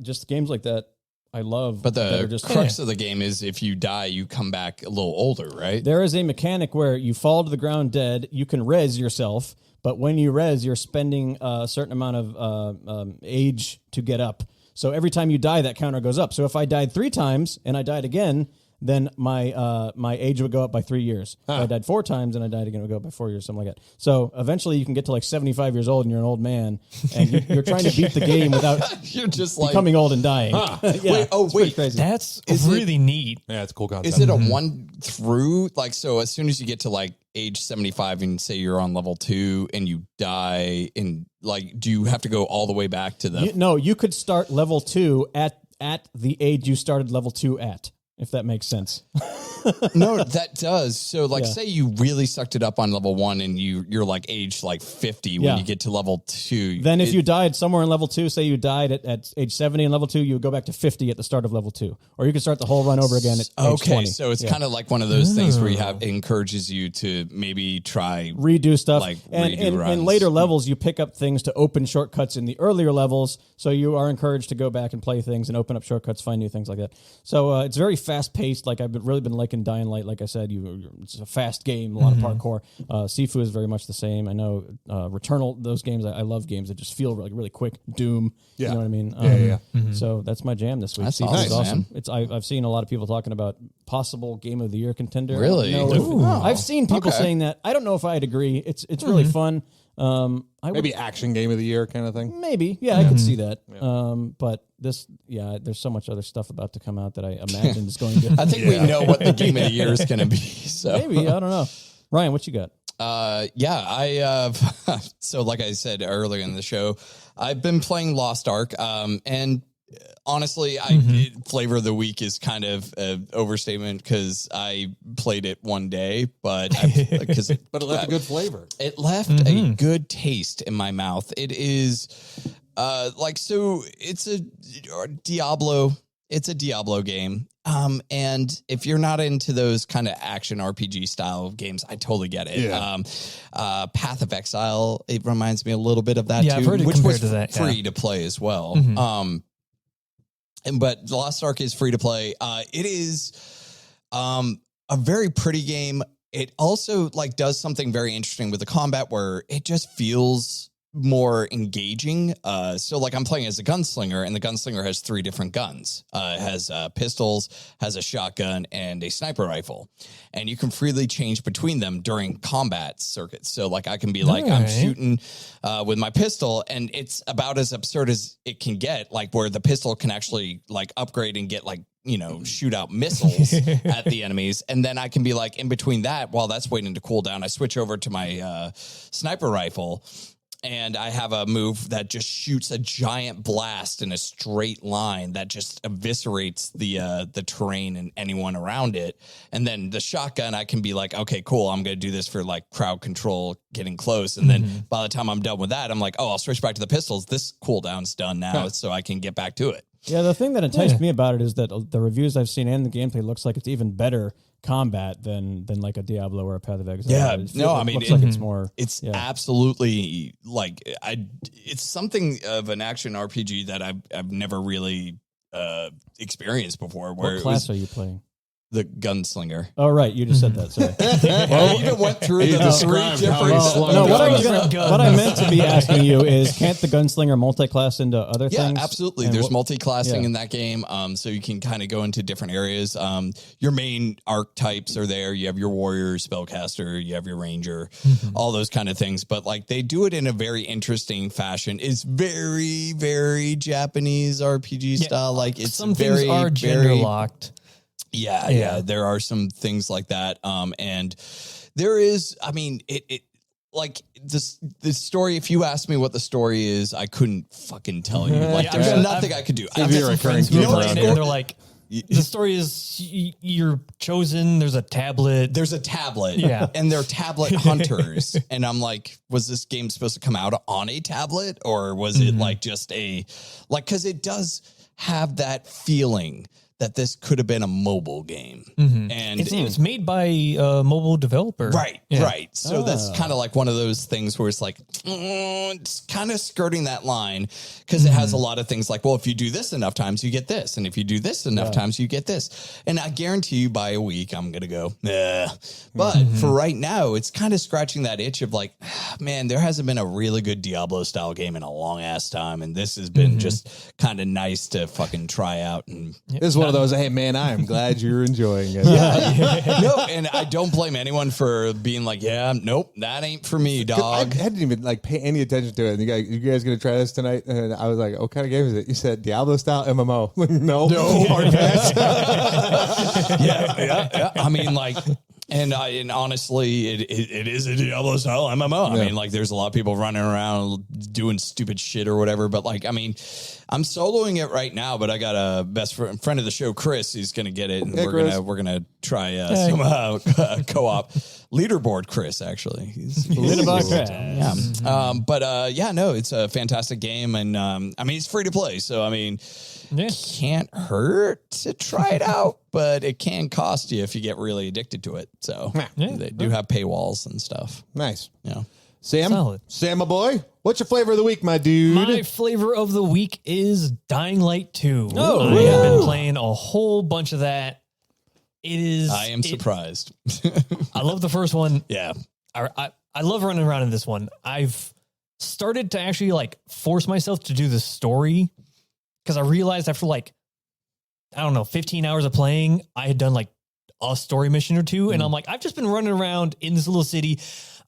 just games like that. I love, But that the are just crux of the game is if you die, you come back a little older, right? There is a mechanic where you fall to the ground dead. You can res yourself, but when you res, you're spending a certain amount of age to get up. So every time you die, that counter goes up. So if I died 3 times and I died again, then my age would go up by 3 years. If I died 4 times and I died again, it would go up by 4 years, something like that. So eventually you can get to like 75 years old and you're an old man, and you're trying to beat the game without You're just like, becoming old and dying. Yeah, it's pretty crazy. That's really neat. Yeah, it's a cool concept. is it a one through? Like, so as soon as you get to like age 75 and say you're on level 2 and you die, and like, do you have to go all the way back to the? No, you could start level 2 at the age you started level 2 at. if that makes sense. No, that does. So, like, say you really sucked it up on level 1 and you're like age like 50 when you get to level 2. Then if you died somewhere in level 2, say you died at age 70 in level 2, you would go back to 50 at the start of level 2. Or you could start the whole run over again at age 20. So it's kind of like one of those things where it encourages you to maybe try redo stuff. Like and redo runs. in later levels, you pick up things to open shortcuts in the earlier levels. So you are encouraged to go back and play things and open up shortcuts, find new things like that. So it's very fast paced. Like I've really been liking Dying Light. Like I said, it's a fast game, a lot of parkour. Sifu is very much the same. I know Returnal, those games, I love games that just feel really quick. Doom, you know what I mean? So that's my jam this week. That's Sifu is awesome. I've seen a lot of people talking about possible Game of the Year contender. Really? I've seen people saying that. I don't know if I'd agree. It's really fun. Maybe action game of the year kind of thing. Maybe, I could see that. But this, there's so much other stuff about to come out that I imagine is going to. I think we know what the game of the year is going to be. So maybe, I don't know. Ryan, what you got? So like I said earlier in the show, I've been playing Lost Ark, and honestly, flavor of the week is kind of an overstatement because I played it one day, but it left a good flavor. It left a good taste in my mouth. It is so it's a Diablo. It's a Diablo game. And if you're not into those kind of action RPG style games, I totally get it. Yeah. Path of Exile, it reminds me a little bit of that too, I've heard it which was to that, free to play as well. But Lost Ark is free to play. It is a very pretty game. It also does something very interesting with the combat where it just feels more engaging. So I'm playing as a gunslinger, and the gunslinger has 3 different guns. It has pistols, has a shotgun, and a sniper rifle. And you can freely change between them during combat circuits. So I can be I'm shooting with my pistol, and it's about as absurd as it can get, where the pistol can actually upgrade and get shoot out missiles at the enemies. And then I can be in between that, while that's waiting to cool down, I switch over to my sniper rifle. And I have a move that just shoots a giant blast in a straight line that just eviscerates the terrain and anyone around it. And then the shotgun, I can be okay, cool, I'm going to do this for crowd control, getting close. And then by the time I'm done with that, I'm I'll switch back to the pistols. This cooldown's done now, so I can get back to it. Yeah, the thing that enticed me about it is that the reviews I've seen and the gameplay looks like it's even better combat than a Diablo or a Path of Exile. Yeah, it looks like it's more. It's absolutely it's something of an action RPG that I've never really experienced before. Where What class are you playing? The gunslinger. Oh, right. You just said that. Sorry. Well, you even went through the 3 different. What I meant to be asking you is, can't the gunslinger multi-class into other things? Yeah, absolutely. There's multi-classing in that game, so you can kind of go into different areas. Your main archetypes are there. You have your warrior, spellcaster, you have your ranger, all those kind of things. But they do it in a very interesting fashion. It's very, very Japanese RPG style. It's some very, things are gender locked. Yeah, there are some things like that. And there is, this story, if you asked me what the story is, I couldn't fucking tell you. There's nothing I could do. I've got some friends who are playing it, and they're the story is you're chosen, there's a tablet. And they're tablet hunters. And I'm was this game supposed to come out on a tablet, or was it just because it does have that feeling that this could have been a mobile game. And it's made by a mobile developer. Right. So that's kind of one of those things where it's it's kind of skirting that line, because it has a lot of things well, if you do this enough times, you get this. And if you do this enough times, you get this. And I guarantee you by a week, I'm going to go, nah. But for right now, it's kind of scratching that itch of man, there hasn't been a really good Diablo style game in a long ass time. And this has been just kind of nice to fucking try out. And this is one of those, hey man, I am glad you're enjoying it. No, and I don't blame anyone for being nope, that ain't for me, dog. I didn't even pay any attention to it. And you guys gonna try this tonight? And I was what kind of game is it? You said Diablo style MMO. No, hard pass. Yeah. I mean, And honestly, it is a Diablo style MMO. I mean, like, there's a lot of people running around doing stupid shit or whatever. But like, I mean, I'm soloing it right now, but I got a best friend of the show, Chris. He's gonna get it, and we're gonna try some co-op leaderboard. Chris, actually, he's Leaderboard Chris. Yeah. No, it's a fantastic game, and I mean, it's free to play, so I mean. Yeah. Can't hurt to try it out, but it can cost you if you get really addicted to it. So they do have paywalls and stuff. Nice. Yeah. Sam, my boy, what's your flavor of the week, my dude? My flavor of the week is Dying Light 2. Oh, I have been playing a whole bunch of that. I am surprised. I love the first one. Yeah. I love running around in this one. I've started to actually like force myself to do the story. Because I realized after 15 hours of playing, I had done like a story mission or two. And I'm like, I've just been running around in this little city.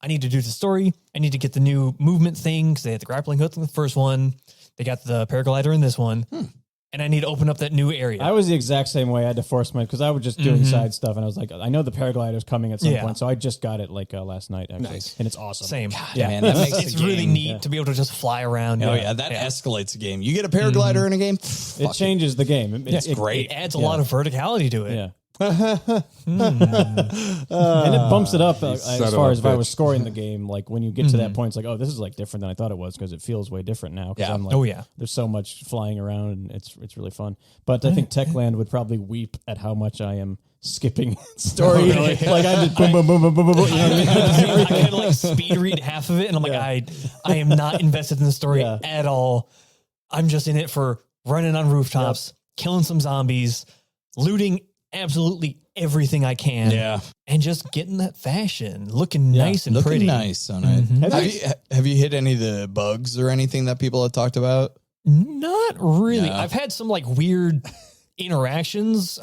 I need to do the story. I need to get the new movement thing because they had the grappling hook in the first one. They got the paraglider in this one. And I need to open up that new area. I was the exact same way. I had to force because I was just doing side stuff, and I was like, I know the paraglider's coming at some point, so I just got it last night, actually. Nice. And it's awesome. Same. God, man, that makes it's really neat to be able to just fly around. Oh, yeah, that escalates a game. You get a paraglider in a game, it changes the game. It's great. It adds a lot of verticality to it. Yeah. And it bumps it up as far as if I was scoring the game. Like when you get to that point, it's like, oh, this is like different than I thought it was because it feels way different now. Yeah. I'm like, there's so much flying around and it's really fun. But I think Techland would probably weep at how much I am skipping story. Like I just boom, boom, boom, boom, boom, boom. You know what I mean? I kind of like speed read half of it, and I'm like, I am not invested in the story at all. I'm just in it for running on rooftops, killing some zombies, looting absolutely everything I can, and just getting that fashion, looking nice and pretty. Nice on it. Have you hit any of the bugs or anything that people have talked about? Not really. I've had some like weird interactions.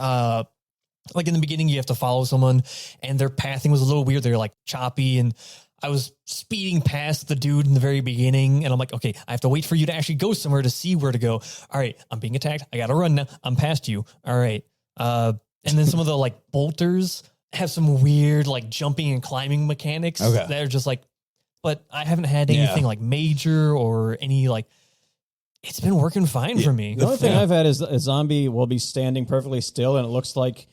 Like in the beginning, you have to follow someone, and their pathing was a little weird. They're like choppy, and I was speeding past the dude in the very beginning, and I'm like, okay, I have to wait for you to actually go somewhere to see where to go. All right, I'm being attacked. I got to run now. I'm past you. All right. And then some of the like bolters have some weird like jumping and climbing mechanics that are just like, but I haven't had anything like major or any like, it's been working fine for me. The only thing I've had is a zombie will be standing perfectly still, and it looks like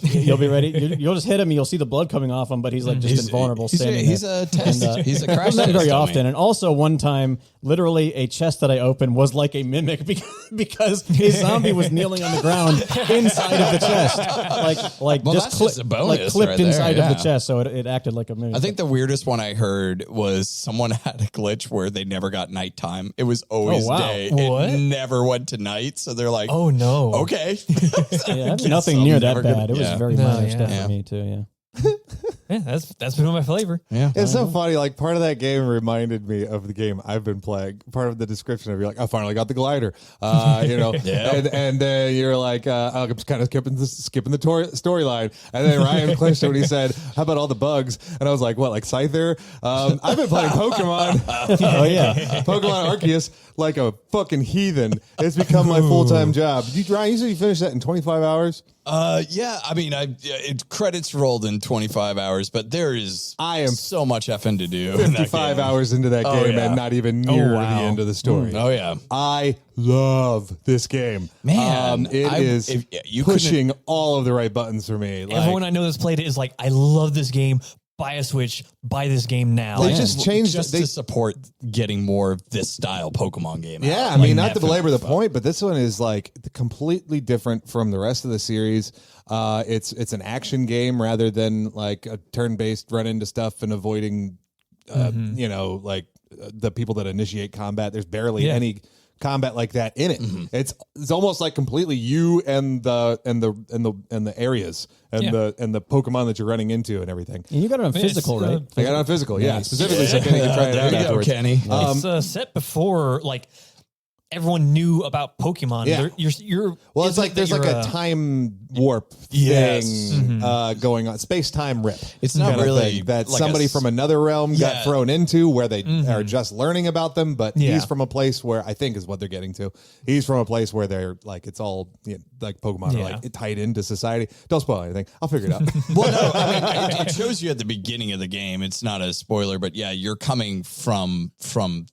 you'll be ready. You'll just hit him, and you'll see the blood coming off him, but he's like just invulnerable standing He's there. a test. He's a crash not test very dummy. often. And also one time, literally a chest that I opened was like a mimic because a zombie was kneeling on the ground inside of the chest, like Well, just that's a bonus like clipped right there, inside of the chest, so it acted like a mimic. I think the weirdest one I heard was someone had a glitch where they never got nighttime. It was always day. What? It never went to night. So they're like, oh no. Okay. Nothing near that bad. It was very minor stuff yeah. for me too. Yeah. Yeah, that's been my flavor. Yeah. It's so funny. Like part of that game reminded me of the game I've been playing. Part of the description of you're like, I finally got the glider, you know, and you're like, I'm just kind of skipping the storyline. And then Ryan clinched it when he said, how about all the bugs? And I was like, what, like Scyther? I've been playing Pokemon. Oh yeah. Pokemon Arceus like a fucking heathen. It's become my full-time job. Ryan, you said you finished that in 25 hours? Yeah, I mean, credits rolled in 25 hours, but there is so much effing to do. 55 hours into that game and not even near the end of the story. Oh, yeah. I love this game. Man, it is pushing all of the right buttons for me. Everyone I know that's played it is like, I love this game. Buy a Switch, buy this game now. They just changed to support getting more of this style Pokemon game. Yeah, I mean, not to belabor the point, but this one is like completely different from the rest of the series. It's an action game rather than like a turn-based run into stuff and avoiding, you know, like the people that initiate combat. There's barely any combat like that in it. It's almost like completely you and the areas and the Pokemon that you're running into and everything. And you got it on physical, right? I got it on physical, specifically so Kenny can try it out afterwards. Kenny. It's set before like everyone knew about Pokemon. Yeah. Well, it's like there's like a time warp thing going on, space-time rip. It's not really that like somebody from another realm got thrown into where they are just learning about them, but he's from a place where I think is what they're getting to. He's from a place where they're like it's all like Pokemon are like tied into society. Don't spoil anything. I'll figure it out. Well, no, I mean it shows you at the beginning of the game. It's not a spoiler, but yeah, you're coming from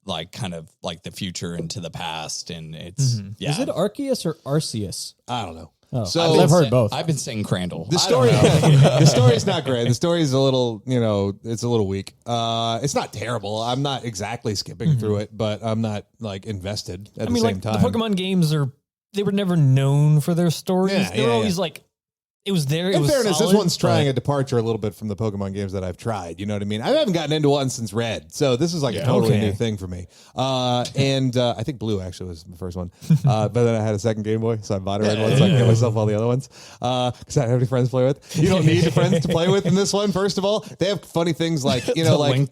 like kind of like the future into the past, and it's Is it Arceus or Arceus? I don't know. Oh, so I've heard both. I've been saying Crandall. The story, the story's not great. The story's a little, it's a little weak. It's not terrible. I'm not exactly skipping through it, but I'm not like invested at the same time. The Pokemon games they were never known for their stories. They were always like, it was there. In fairness, this one's trying a departure a little bit from the Pokemon games that I've tried. You know what I mean? I haven't gotten into one since Red, so this is like a totally new thing for me. And I think Blue actually was the first one, but then I had a second Game Boy, so I bought a Red one, so I can get myself all the other ones because I don't have any friends to play with. You don't need friends to play with in this one. First of all, they have funny things like there's some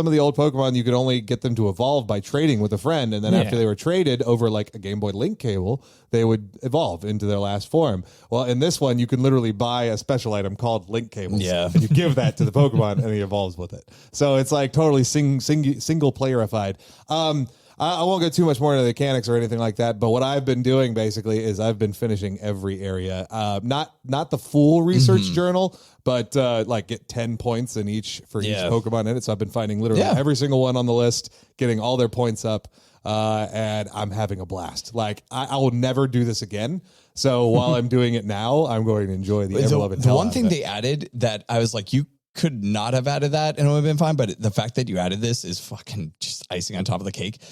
of the old Pokemon you could only get them to evolve by trading with a friend, and then after they were traded over like a Game Boy Link cable, they would evolve into their last form. Well, in this one, you can literally buy a special item called link cables. Yeah. And you give that to the Pokemon and he evolves with it. So it's like totally single playerified. I won't go too much more into the mechanics or anything like that, but what I've been doing basically is I've been finishing every area. Not the full research journal, but like get 10 points in each for each Pokemon in it. So I've been finding literally every single one on the list, getting all their points up. And I'm having a blast. Like I will never do this again. So while I'm doing it now, I'm going to enjoy the ever-loving hell out of it. The one thing they added that I was like, you could not have added that and it would have been fine. But the fact that you added this is fucking just icing on top of the cake.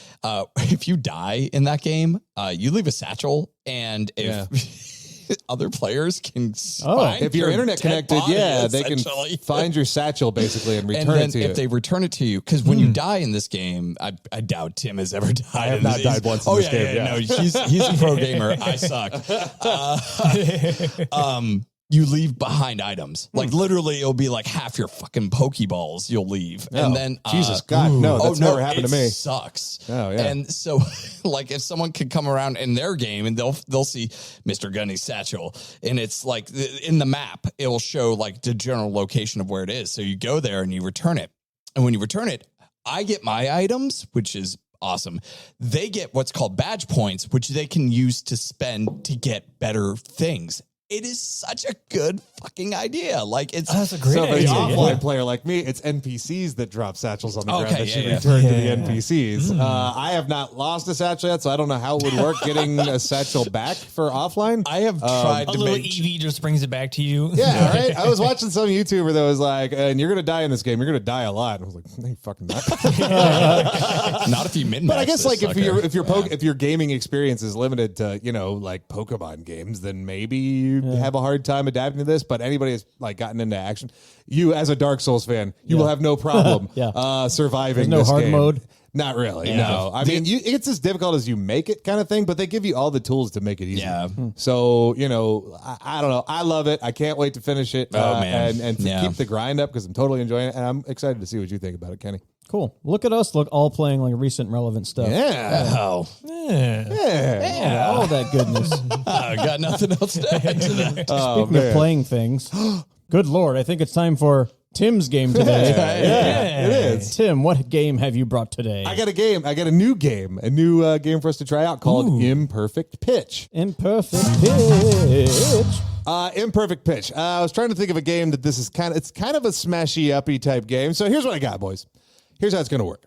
If you die in that game, you leave a satchel, and if other players can find if you're internet connected, body, they can find your satchel basically and return it to you. If they return it to you, because when you die in this game, I doubt Tim has ever died. I have not died once in this game. No, he's a pro gamer. I suck. You leave behind items. Like literally, it'll be like half your fucking Pokeballs you'll leave. No. And then Jesus God, no, that's never happened to me. Sucks. Oh yeah. And so like if someone could come around in their game and they'll see Mr. Gunny's satchel, and it's like in the map, it will show like the general location of where it is. So you go there and you return it. And when you return it, I get my items, which is awesome. They get what's called badge points, which they can use to spend to get better things. It is such a good fucking idea. Like that's a great so idea. for the offline player like me, it's NPCs that drop satchels on the ground that you return to the NPCs. I have not lost a satchel yet, so I don't know how it would work getting a satchel back for offline. I have tried to little EV just brings it back to you. Yeah, right. I was watching some YouTuber that was like, and you're gonna die in this game. You're gonna die a lot. And I was like, no, you fucking not. Not if you min-max. But I guess like if your gaming experience is limited to like Pokemon games, then maybe you have a hard time adapting to this. But anybody that's like gotten into action, you as a Dark Souls fan, you will have no problem surviving. There's no this hard game. mode. Not really. No, I mean it's as difficult as you make it, kind of thing. But they give you all the tools to make it easy. Yeah. So I don't know. I love it. I can't wait to finish it. Man. And to keep the grind up because I'm totally enjoying it, and I'm excited to see what you think about it, Kenny. Cool. Look at us. Look, all playing like recent relevant stuff. Yeah. Oh. Yeah. All that goodness. I got nothing else to add to that. Speaking of playing things, good Lord, I think it's time for Tim's game today. Yeah, it is. Tim, what game have you brought today? I got a game. I got a new game for us to try out called Imperfect Pitch. Imperfect Pitch. Imperfect Pitch. I was trying to think of a game that it's kind of a smashy uppy type game. So here's what I got, boys. Here's how it's going to work.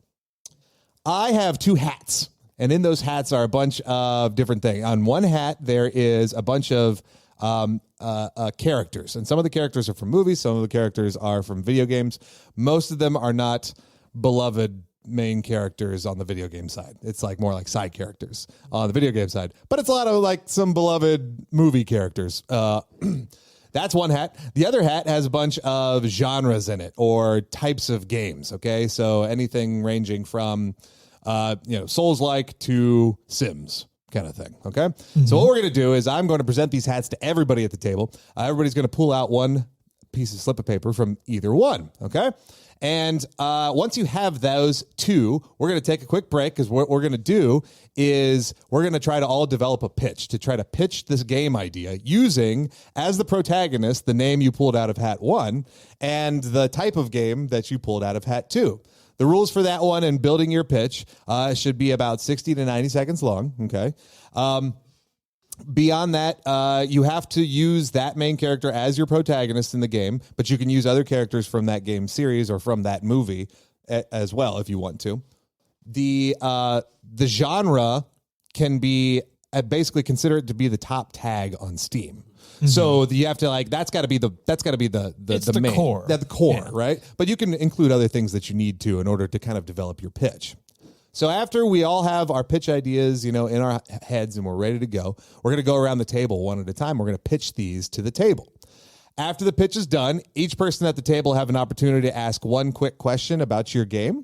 I have two hats, and in those hats are a bunch of different things. On one hat, there is a bunch of characters, and some of the characters are from movies, some of the characters are from video games. Most of them are not beloved main characters on the video game side. It's like more like side characters on the video game side, but it's a lot of like some beloved movie characters. That's one hat. The other hat has a bunch of genres in it or types of games. Okay, so anything ranging from Souls-like to Sims kind of thing. Okay, so what we're gonna do is I'm going to present these hats to everybody at the table. Everybody's going to pull out one piece of slip of paper from either one. Okay, And once you have those two, we're going to take a quick break because what we're going to do is we're going to try to all develop a pitch to try to pitch this game idea using, as the protagonist, the name you pulled out of hat 1 and the type of game that you pulled out of hat 2. The rules for that one and building your pitch should be about 60 to 90 seconds long, okay? Beyond that, you have to use that main character as your protagonist in the game, but you can use other characters from that game series or from that movie as well if you want to. The genre can be basically consider it to be the top tag on Steam. Mm-hmm. So you have to that's got to be the main core. The core, right? But you can include other things that you need to in order to kind of develop your pitch. So after we all have our pitch ideas, in our heads and we're ready to go, we're going to go around the table one at a time. We're going to pitch these to the table. After the pitch is done, each person at the table have an opportunity to ask one quick question about your game.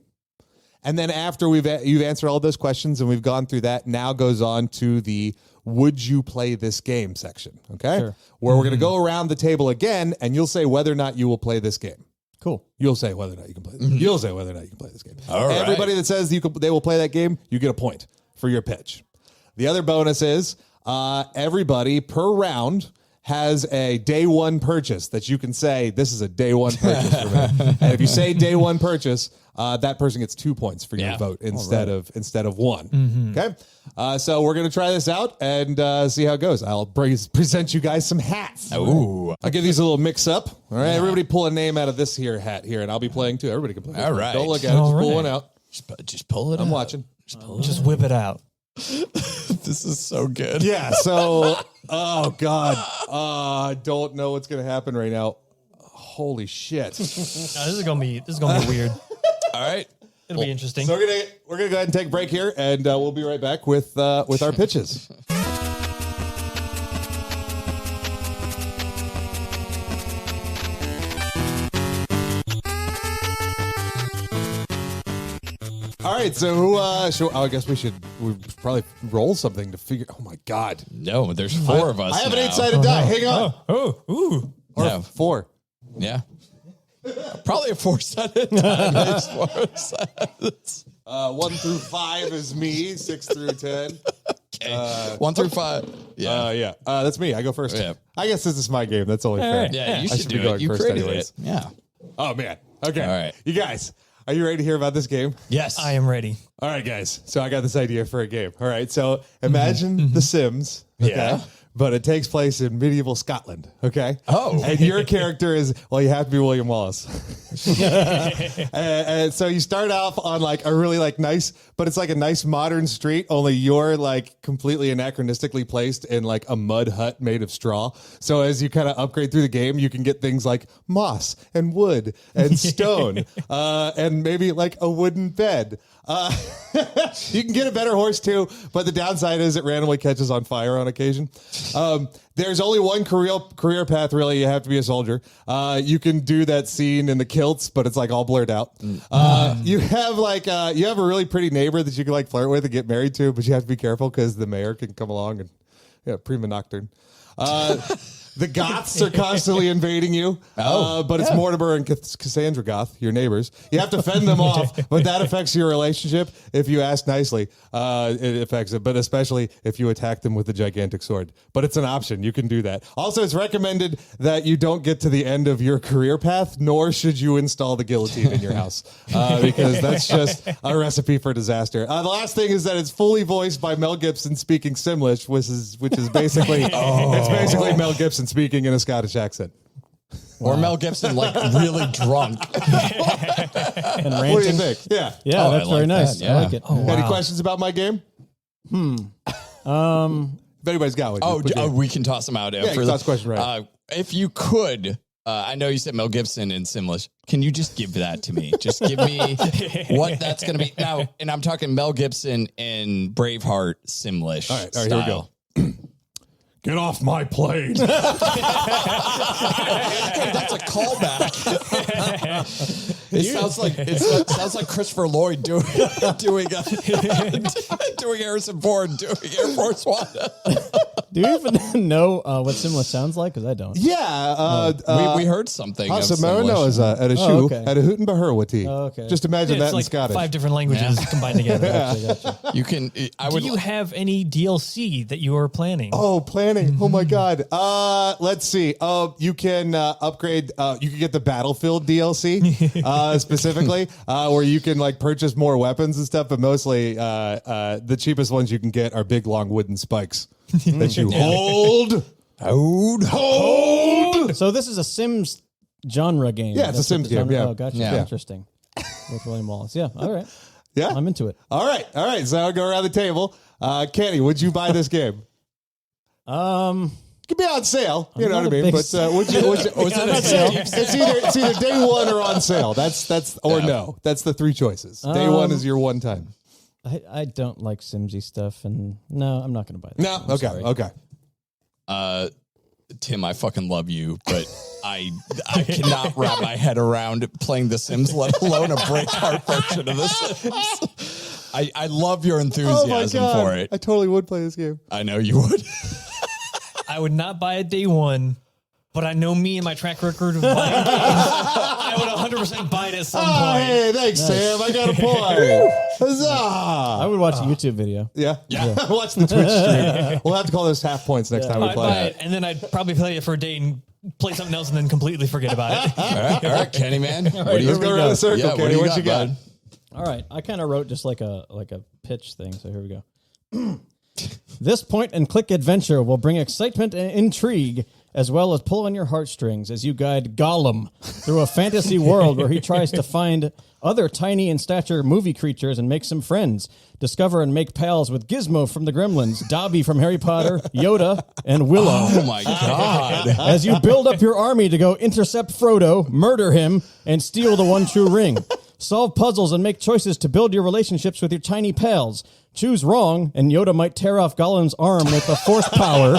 And then after you've answered all those questions and we've gone through that, now goes on to the would you play this game section, okay? Sure. Where we're going to go around the table again and you'll say whether or not you will play this game. Cool. You'll say whether or not you can play this. You'll say whether or not you can play this game. All right. Everybody that says they will play that game, you get a point for your pitch. The other bonus is everybody per round has a day one purchase that you can say, this is a day one purchase for me. And if you say day one purchase, that person gets 2 points for your vote instead of one. Mm-hmm. Okay. So we're going to try this out and see how it goes. I'll present you guys some hats. Ooh. I'll give these a little mix up. All right. Everybody pull a name out of this here hat here, and I'll be playing too. Everybody can play. All right. Don't look at it. Just pull one out. Just pull it I'm out. watching. Just whip it out. This is so good. Yeah. So, oh God. I don't know what's going to happen right now. Holy shit. This is gonna be weird. All right. It'll be interesting. So we're gonna go ahead and take a break here, and we'll be right back with our pitches. All right, so I guess we probably roll something to figure. Oh my God! No, there's 4 of us. I have an now. 8-sided die. Hang on. Ooh. Or No. 4. Yeah. Probably a 4-sided die. Makes 4 sides. 1 through 5 is me. 6 through 10. Okay. 1 through 5. Yeah. That's me. I go first. Yeah. I guess this is my game. That's only fair. Yeah, you I should be do going it. You first created anyways. it. Yeah. Oh man. Okay. All right. You guys, are you ready to hear about this game? Yes. I am ready. All right, guys. So I got this idea for a game. All right. So imagine The Sims. Okay? Yeah. But it takes place in medieval Scotland. Okay. Oh. And your character is, well, you have to be William Wallace. and so you start off on like a really like nice, but it's like a nice modern street, only you're like completely anachronistically placed in like a mud hut made of straw. So as you kind of upgrade through the game, you can get things like moss and wood and stone and maybe like a wooden bed. You can get a better horse too, but the downside is it randomly catches on fire on occasion. There's only one career path, really. You have to be a soldier. You can do that scene in the kilts, but it's like all blurred out. You have you have a really pretty neighbor that you can like flirt with and get married to, but you have to be careful because the mayor can come along and prima nocturne. The Goths are constantly invading you, but it's Mortimer and Cassandra Goth, your neighbors. You have to fend them off, but that affects your relationship. If you ask nicely, it affects it, but especially if you attack them with a gigantic sword. But it's an option. You can do that. Also, it's recommended that you don't get to the end of your career path, nor should you install the guillotine in your house, because that's just a recipe for disaster. The last thing is that it's fully voiced by Mel Gibson speaking Simlish, which is basically it's basically Mel Gibson speaking in a Scottish accent. Or Mel Gibson, like really drunk. And ranting. What do you think? Yeah. Yeah, Oh, that's I very like nice. that, yeah. I like it. Any questions about my game? If anybody's got one. We can toss them out. Yeah, you can toss a question right. If you could, I know you said Mel Gibson in Simlish. Can you just give that to me? Just give me what that's going to be. Now, and I'm talking Mel Gibson in Braveheart Simlish. All right, here we go. Get off my plane. Hey, that's a callback. It sounds like Christopher Lloyd doing Harrison Ford doing Air Force One. Do you even know what similar sounds like? Because I don't. Yeah. We heard something. Samono is at a shoe, at a hoot and bahurwati. Okay. Just imagine that in like Scottish. 5 different languages combined together. Gotcha. You can. Do you have any DLC that you are planning? Oh, planning. Oh my God. Let's see. You can upgrade. You can get the Battlefield DLC specifically, where you can like purchase more weapons and stuff. But mostly, the cheapest ones you can get are big long wooden spikes that you hold. So this is a Sims genre game. Yeah, it's a Sims game. Yeah. Oh, gotcha. Yeah. Interesting. With William Wallace. Yeah. All right. Yeah. I'm into it. All right. So I'll go around the table. Kenny, would you buy this game? It could be on sale, you know what I mean. But would you? It's either day one or on sale. That's or no. That's the 3 choices. Day one is your one time. I don't like Simsy stuff, and no, I'm not going to buy that. No. Okay. Tim, I fucking love you, but I cannot wrap my head around playing The Sims, let alone a break-heart version of The Sims. I love your enthusiasm for it. I totally would play this game. I know you would. I would not buy it day one, but I know me and my track record of buying games. I would 100% buy it at some point. Hey, thanks, Sam. I got a point. Huzzah! I would watch a YouTube video. Yeah. Watch the Twitch stream. We'll have to call those half points next time we I'd play buy it. it, and then I'd probably play it for a day and play something else and then completely forget about it. All right, Kenny, man. What do you Let's go around the circle, Yeah, Kenny. What you got? bud? All right. I kind of wrote just like a pitch thing. So here we go. This point-and-click adventure will bring excitement and intrigue, as well as pull on your heartstrings as you guide Gollum through a fantasy world where he tries to find other tiny in stature movie creatures and make some friends. Discover and make pals with Gizmo from the Gremlins, Dobby from Harry Potter, Yoda, and Willow. Oh my God. As you build up your army to go intercept Frodo, murder him, and steal the one true ring. Solve puzzles and make choices to build your relationships with your tiny pals. Choose wrong, and Yoda might tear off Gollum's arm with the force power.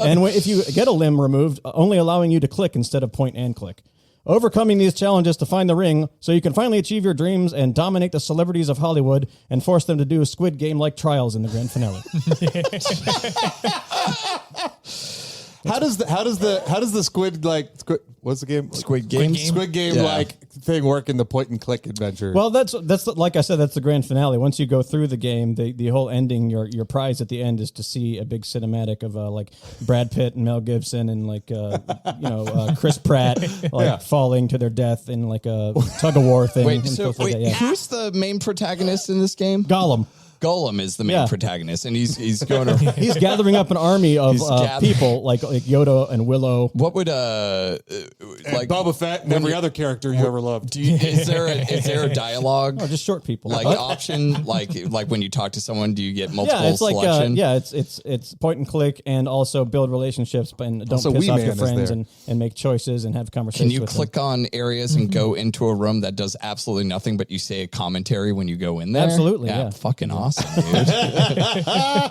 And if you get a limb removed, only allowing you to click instead of point and click. Overcoming these challenges to find the ring so you can finally achieve your dreams and dominate the celebrities of Hollywood and force them to do Squid Game-like trials in the grand finale. How does the squid what's the game? Squid Game? Squid Game like thing work in the point and click adventure? Well, that's like I said, that's the grand finale. Once you go through the game, the whole ending, your prize at the end is to see a big cinematic of like Brad Pitt and Mel Gibson and like Chris Pratt falling to their death in like a tug of war thing. Wait, who's the main protagonist in this game? Gollum. Gollum is the main protagonist, and he's going to he's gathering up an army of people like Yoda and Willow. What would like Boba Fett and every other character you ever loved? Is there a dialogue? Oh, just short people. Like option, like when you talk to someone, do you get multiple it's like selection? it's point and click and also build relationships, but don't piss off your friends and make choices and have conversations. Can you click on areas and go into a room that does absolutely nothing, but you say a commentary when you go in there? Absolutely, yeah. Fucking awesome. Dude. Yeah,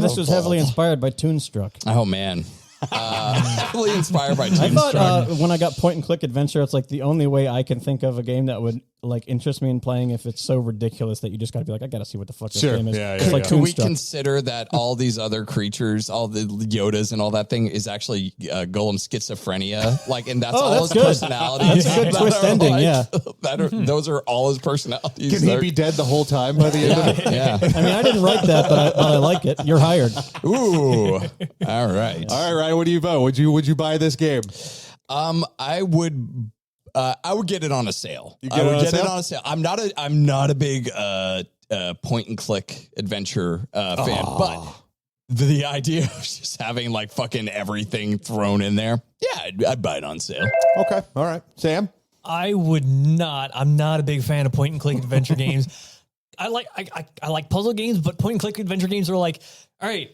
this was heavily inspired by Toonstruck. Oh man, heavily inspired by I Toonstruck. thought when I got point and click adventure, it's like the only way I can think of a game that would like interest me in playing if it's so ridiculous that you just got to be like, I got to see what the fuck this game is. It's like Can we Toonstruck. consider that all these other creatures, all the Yodas and all that thing is actually Golem's schizophrenia? Like, and that's all his personalities. That's a good twist ending, Those are all his personalities. Can he be dead the whole time by the end of it? Yeah. I mean, I didn't write that, but I like it. You're hired. Ooh. All right. All right, what do you vote? Would you buy this game? I would get it on a sale. I would get it on a sale. I'm not a big point and click adventure fan, but the idea of just having like fucking everything thrown in there, I'd buy it on sale. Okay, all right, Sam. I would not. I'm not a big fan of point and click adventure games. I like puzzle games, but point and click adventure games are like, all right,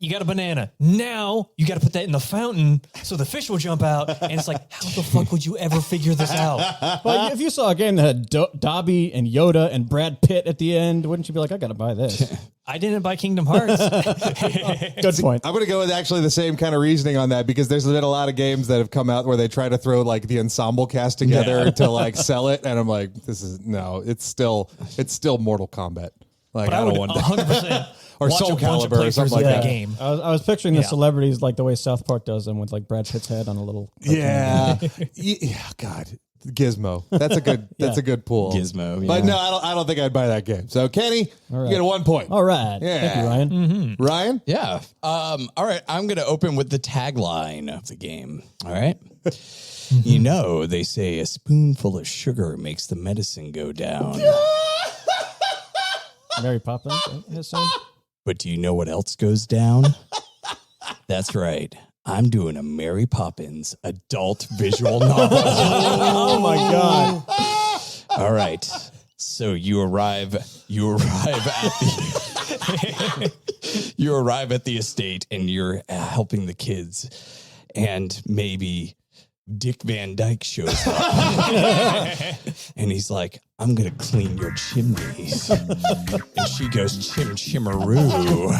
you got a banana. Now you got to put that in the fountain so the fish will jump out. And it's like, how the fuck would you ever figure this out? Well, if you saw a game that had Dobby and Yoda and Brad Pitt at the end, wouldn't you be like, I got to buy this? I didn't buy Kingdom Hearts. Good point. I'm going to go with actually the same kind of reasoning on that because there's been a lot of games that have come out where they try to throw like the ensemble cast together to like sell it. And I'm like, it's still Mortal Kombat. Like, But I would 100% Or watch Soul a bunch of Calibur or something playthroughs like of that. game. I was picturing the Yeah. celebrities like the way South Park does them with like Brad Pitt's head on a little. Yeah. God. Gizmo. That's a good. That's a good pull. Gizmo. But yeah. no, I don't think I'd buy that game. So Kenny, All right. you get a 1 point. All right. Yeah. Thank you, Ryan. Ryan. Yeah. All right. I'm going to open with the tagline of the game. All right. You know, they say a spoonful of sugar makes the medicine go down. Mary Poppins. His son? But do you know what else goes down? That's right. I'm doing a Mary Poppins adult visual novel. Oh my God. All right. So you arrive at the you arrive at the estate and you're helping the kids, and maybe Dick Van Dyke shows up and he's like, I'm gonna clean your chimneys. And she goes, chim chimaroo.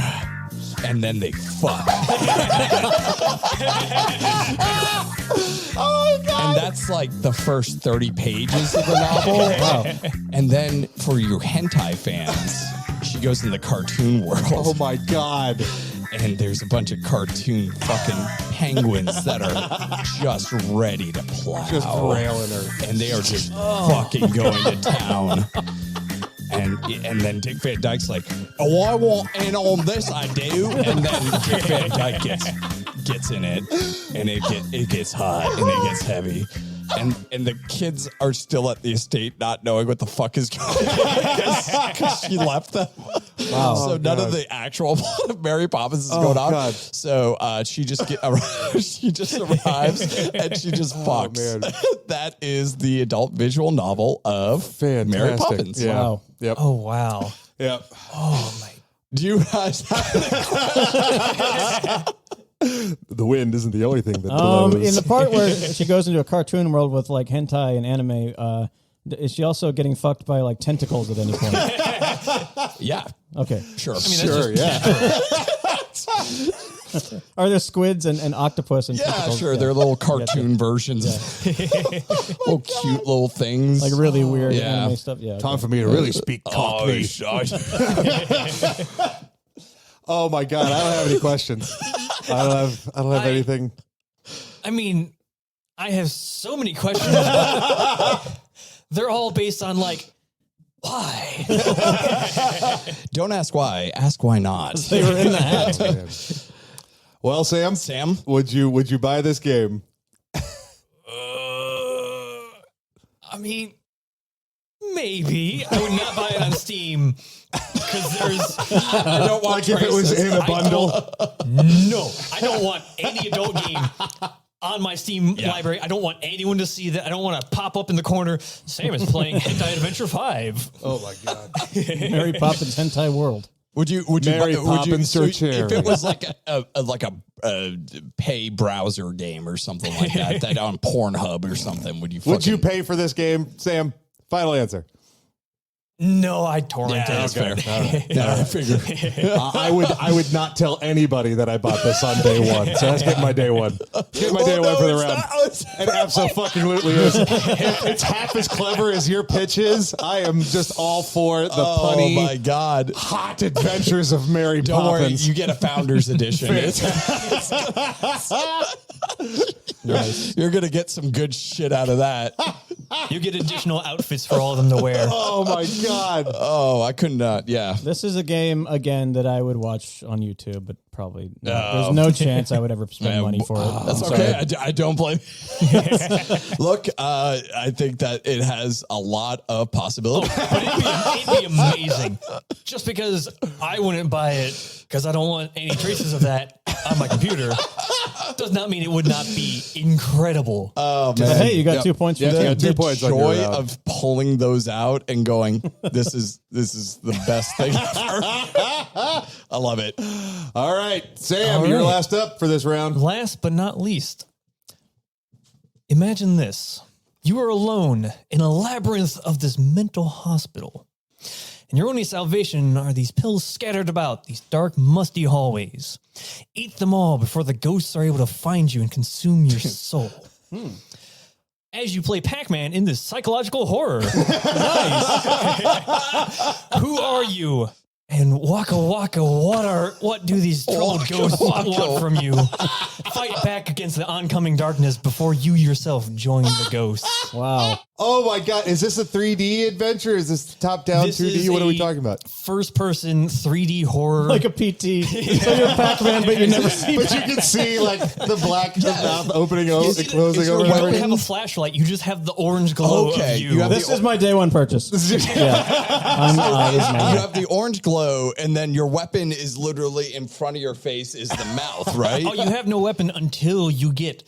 And then they fuck. Oh, God. And that's like the first 30 pages of the novel. Wow. And then for your hentai fans, she goes in the cartoon world. Oh my God. And there's a bunch of cartoon fucking penguins that are just ready to plow. Just railing her. And they are just fucking going to town. And then Dick Van Dyke's like, oh, I want in on this, I do. And then Dick Van Dyke gets in it, and it gets hot and it gets heavy. And the kids are still at the estate not knowing what the fuck is going on because she left them. Wow. So none of the actual plot of Mary Poppins is going on. God. So she just arrives and she just fucks. Man. That is the adult visual novel of Fantastic. Mary Poppins. Yeah. Wow. Yep. Oh, wow. Yep. Oh, my. Do you guys have The wind isn't the only thing that blows. In the part where she goes into a cartoon world with like hentai and anime, is she also getting fucked by like tentacles at any point? Yeah, Okay. sure. I mean, Sure, yeah. Are there squids and octopus and Yeah, tentacles? sure. They're little cartoon versions of little cute little things. like really weird Yeah. anime stuff. Yeah. Time for me to really speak Cockney. Oh my God, I don't have any questions. I don't have anything. I mean, I have so many questions. They're all based on like, why? Don't ask why. Ask why not. They were in the hat. Well, Sam, would you buy this game? I mean, maybe. I would not buy it on Steam because there's. I don't want Like if it was in a bundle. No, I don't want any adult game on my Steam library. I don't want anyone to see that. I don't want to pop up in the corner. Sam is playing Hentai Adventure 5 Oh my God. Mary Poppins hentai world. Would you Mary Poppins or if Cherry? it was like a pay browser game or something like that on Pornhub or something, would you? Would you pay for this game, Sam? Final answer. No, I torrented Yeah, that's it. fair. Yeah, I figure. I would not tell anybody that I bought this on day one. So that's getting my day one. Get my day one for the round. It absolutely is. It's half as clever as your pitch is. I am just all for the punny, Oh my God! hot adventures of Mary Don't worry, Poppins. you get a founder's edition. Nice. You're gonna get some good shit out of that. You get additional outfits for all of them to wear. Oh my God. Oh, I could not. Yeah. This is a game again that I would watch on YouTube, but probably there's no chance I would ever spend money for it. That's I'm okay. sorry. I don't blame. Look, I think that it has a lot of possibility. But it'd be amazing. Just because I wouldn't buy it because I don't want any traces of that on my computer does not mean it would not be incredible. Oh But hey, you got 2 points for Yeah, that. you got 2 the points on your joy round. of pulling those out and going, this is the best thing ever. I love it. All right, Sam, All you're right. last up for this round. Last but not least, imagine this. You are alone in a labyrinth of this mental hospital. And your only salvation are these pills scattered about these dark, musty hallways. Eat them all before the ghosts are able to find you and consume your soul. As you play Pac-Man in this psychological horror. Nice. Who are you? And Waka Waka, what do these troubled ghosts want from you? Fight back against the oncoming darkness before you yourself join the ghosts. Wow. Oh my God. Is this a 3D adventure? Is this top-down 2D? What are we talking about? First-person 3D horror. Like a PT. So you're Pac-Man, but you never see But you can see like the black mouth opening and closing You over. don't have a flashlight. You just have the orange glow of you. This is my day one purchase. You have the orange glow, and then your weapon is literally in front of your face is the mouth, right? Oh, you have no weapon until you get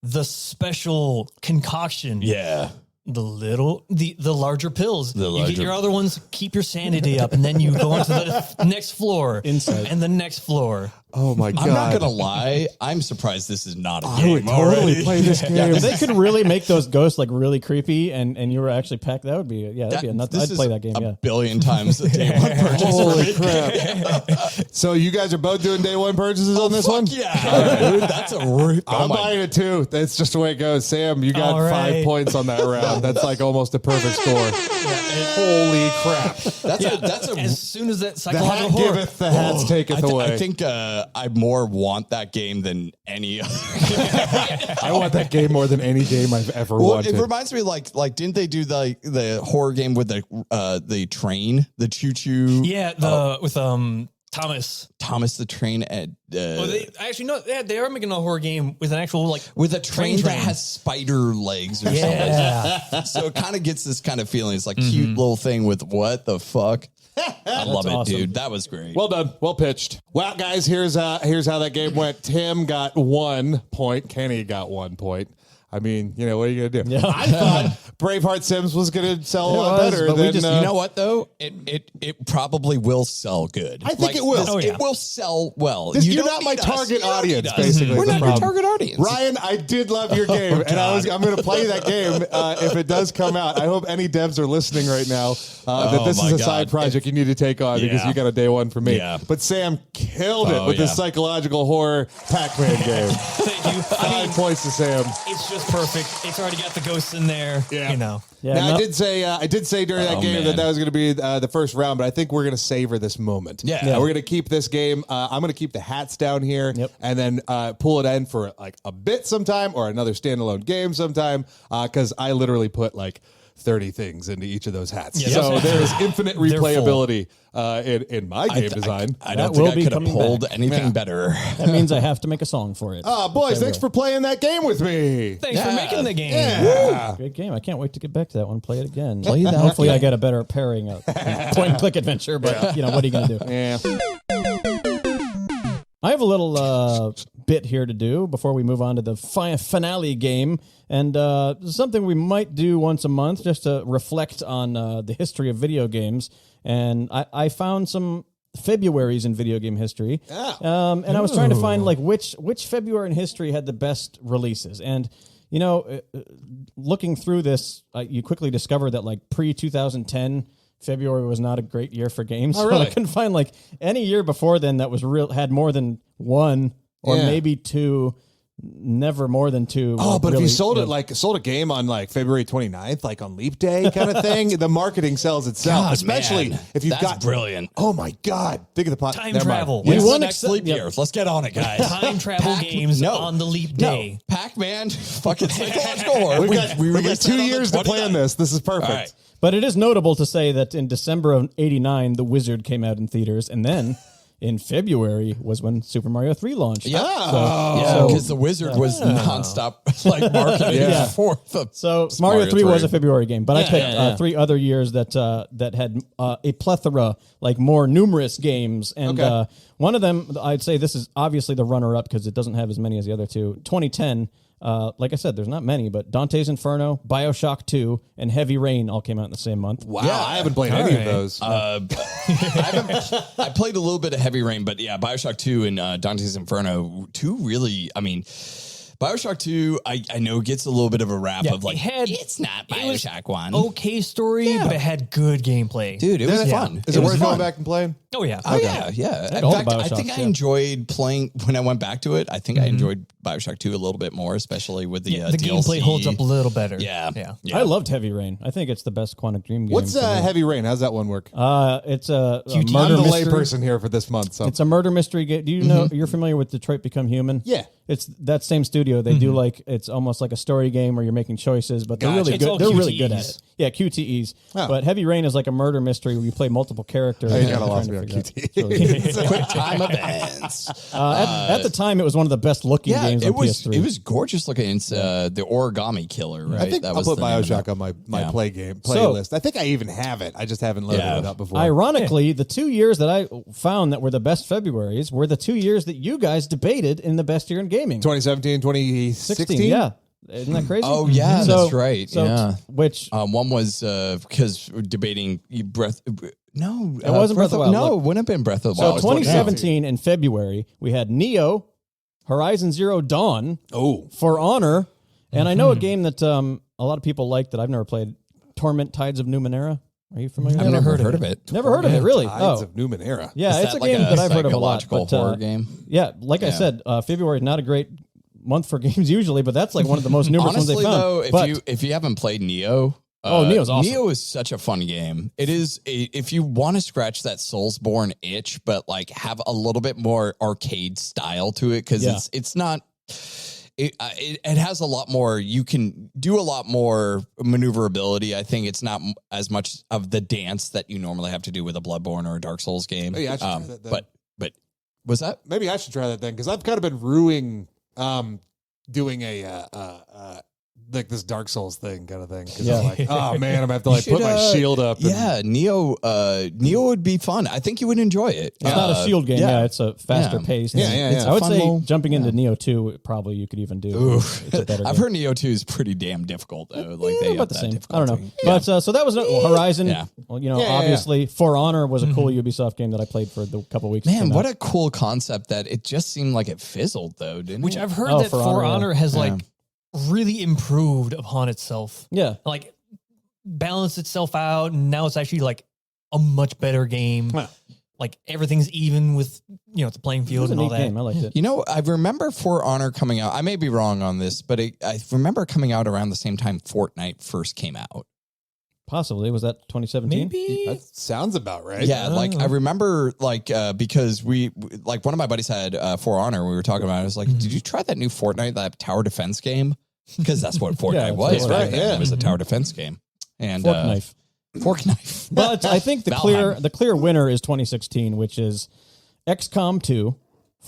the special concoction. Yeah. The larger pills. You get your other ones, keep your sanity up, and then you go on to the next floor. Insight. And the next floor. Oh my God. I'm not going to lie. I'm surprised this is not a I game would totally already. play this game. If they could really make those ghosts like really creepy and you were actually packed, that would be that'd be a nuts. I'd play that game. A billion times a day one purchase. Holy crap. So you guys are both doing day one purchases on this one? Yeah. Dude, that's a I'm buying it too. That's just the way it goes. Sam, you got All 5 right. points on that round. That's like almost a perfect score. Holy crap. That's a As soon as that The psychological hat horror. giveth, the hats taketh away. I think I more want that game than any other. I want that game more than any game I've ever Well, wanted. it reminds me like didn't they do the horror game with the train, the choo choo? Yeah, with Thomas. Thomas the Train at They are making a horror game with an actual with a train that train. has spider legs or Yeah. something. So it kind of gets this kind of feeling. It's like cute little thing with what the fuck. I love it, awesome. dude. That was great. Well done. Well pitched. Well, guys, here's how that game went. Tim got 1 point. Kenny got 1 point. I mean, what are you going to do? Yeah. I thought Braveheart Sims was going to sell a lot better but we than... just- you know what though? It probably will sell good. I think it will. It will sell well. You're don't not my need us. target You don't audience, need us. basically. We're is the not your problem. target audience. Ryan, I did love your game, and I'm going to play that game if it does come out. I hope any devs are listening right now that this is my a side God. project you need to take on because Yeah. you got a day one for me. Yeah. But Sam killed it with yeah. this psychological horror Pac-Man game. Thank you. 5 points to Sam. It's just perfect. It's already got the ghosts in there. Yeah. Yeah, now, no- I did say during that game man. that was going to be the first round, but I think we're going to savor this moment. Yeah. We're going to keep this game. I'm going to keep the hats down here Yep. and then pull it in for like a bit sometime or another standalone game sometime because I literally put like 30 things into each of those hats. Yes. So there is infinite They're full. replayability in my game design. I That don't will think I be could have coming pulled back. anything better. That means I have to make a song for it. Boys, thanks for playing that game with me. Thanks for making the game. Yeah. Great game. I can't wait to get back to that one. Play it again. Play that Hopefully, I game. get a better pairing of point and click adventure. But what are you going to do? Yeah. I have a little bit here to do before we move on to the finale game, and something we might do once a month just to reflect on the history of video games. And I found some Februaries in video game history, and I was trying to find like which February in history had the best releases. And looking through this, you quickly discover that like pre-2010. February was not a great year for games. Oh, really? So I couldn't find like any year before then that was had more than one or Yeah. maybe two, never more than two. Oh, but if really, you sold a game on like February 29th, like on Leap Day kind of thing, the marketing sells itself, God, especially man, if you've that's got brilliant. Oh my God. Think of the pot. Time Never mind. travel. We Yes, won next ex- leap yep. year. Let's get on it, guys. Time travel games on the Leap Day. No, Pac-Man, fucking psychological horror. We've got released 2 that on the years to plan 29th. this. This is perfect. All right. But it is notable to say that in December of '89, The Wizard came out in theaters, and then in February was when Super Mario 3 launched. Yeah, Oh. because the Wizard was nonstop like marketing for the. So Mario 3 was a February game, but I picked yeah. 3 other years that had a plethora, like more numerous games, and Okay. one of them I'd say this is obviously the runner-up because it doesn't have as many as the other two. 2010, like I said, there's not many, but Dante's Inferno, BioShock 2, and Heavy Rain all came out in the same month. Wow. Yeah. I haven't played any of those. I played a little bit of Heavy Rain, but yeah, BioShock 2 and Dante's Inferno 2 really, I mean, BioShock 2, I know gets a little bit of a rap of like, it's not BioShock 1. Okay story, but it had good gameplay. Dude, it was fun. Is it worth going back and playing? Oh, yeah. Oh, yeah. In fact, I think I enjoyed playing, when I went back to it, I think I enjoyed BioShock 2 a little bit more, especially with the the DLC. gameplay holds up a little better. Yeah. I loved Heavy Rain. I think it's the best Quantic Dream game. What's Heavy Rain? How's that one work? It's a I'm murder the mystery. layperson here for this month. So It's a murder mystery game. Do you know, you're familiar with Detroit Become Human? Yeah. It's that same studio. They do like, it's almost like a story game where you're making choices, but they're really It's all good. They're really good at QTEs. it. Yeah, QTEs. Oh. But Heavy Rain is like a murder mystery where you play multiple characters. you and kind of you're lost trying me to on figure QT. out- It's really good. Quick time events. At the time, it was one of the best looking games on PS3. It was gorgeous looking. It's the Origami Killer, right? I think I'll put the name of BioShock it. on my Yeah. playlist. I think I even have it. I just haven't loaded it up before. Ironically, the 2 years that I found that were the best Februaries were the 2 years that you guys debated in the best year in gaming. 2017, 2016? Yeah. Isn't that crazy? Oh, yeah, that's right. Yeah. Which One was because we're debating Breath. No, It wasn't Breath of the Wild. No, Look. it wouldn't have been Breath of the So Wild. 2017 in February, we had Neo, Horizon Zero Dawn, For Honor, and I know a game that a lot of people like that I've never played, Torment Tides of Numenera. Are you familiar with I've that? never heard of it. Never heard of it, really? Tides of Numenera. Yeah, Is it's that a like game that I've heard of a lot. psychological horror game? Yeah, like I said, February is not a great month for games usually, but that's like one of the most numerous ones they Honestly, found. though, But if you haven't played Neo, Neo's awesome. Neo is such a fun game. It is if you want to scratch that Soulsborne itch, but like have a little bit more arcade style to it because it's not. It has a lot more. You can do a lot more maneuverability. I think it's not as much of the dance that you normally have to do with a Bloodborne or a Dark Souls game. Oh, yeah, I should try that then. But was that? Maybe I should try that then because I've kind of been ruining doing a like this Dark Souls thing kind of thing. Because I'm like, oh man, I'm gonna have to like put my shield up. Yeah, Neo would be fun. I think you would enjoy it. it's not a shield game. Yeah, it's a faster pace. Yeah. I would Fun say little- jumping into Neo 2, probably you could even do. It's a better I've game. heard Neo 2 is pretty damn difficult though. Like they about up the that same. I difficulty. don't know. But so that was Horizon. Yeah. Well, obviously, For Honor was a cool Ubisoft game that I played for the couple weeks. Man, what a cool concept that it just seemed like it fizzled though, didn't Which it? I've heard Oh, that For For Honor, Honor has like really improved upon itself. Yeah. Like balanced itself out, and now it's actually like a much better game. Like everything's even with the playing It field was a and all neat that. game. I liked it. You know, I remember For Honor coming out. I may be wrong on this, but I remember coming out around the same time Fortnite first came out. Possibly. Was that 2017? Maybe. That sounds about right. Yeah, like I remember, like because we like one of my buddies had For Honor. We were talking about it. I was like, "Did you try that new Fortnite, that tower defense game?" Because that's what Fortnite was. that's Back right, then. It was a tower defense game. And Fork Knife. Fork Knife. But I think the Valheim. clear winner is 2016, which is XCOM 2,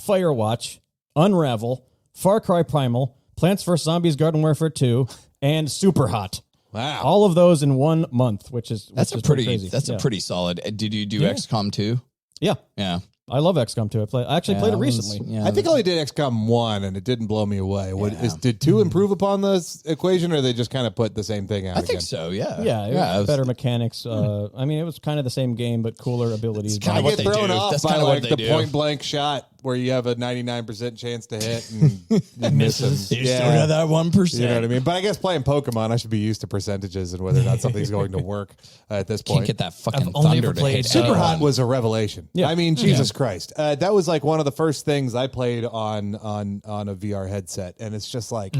Firewatch, Unravel, Far Cry Primal, Plants vs. Zombies Garden Warfare 2, and Super Hot. Wow. All of those in 1 month, which is Pretty crazy. That's a pretty solid. Did you do XCOM 2? Yeah. Yeah. I love XCOM 2. I actually played it recently. I think I only did XCOM 1 and it didn't blow me away. Did 2 improve upon the equation or they just kind of put the same thing out I again? think so. Yeah. Yeah, it was better mechanics. I mean, it was kind of the same game, but cooler abilities. kinda I what get they thrown do. off That's by kinda what like they the do. point blank shot where you have a 99% chance to hit and you miss misses. them. You still got that 1%. You know what I mean? But I guess playing Pokemon, I should be used to percentages and whether or not something's going to work at this point. Can't get that fucking I've only thunder ever to played hit. Super anyone. Hot was a revelation. Yeah. I mean, Jesus Christ. That was like one of the first things I played on a VR headset. And it's just like,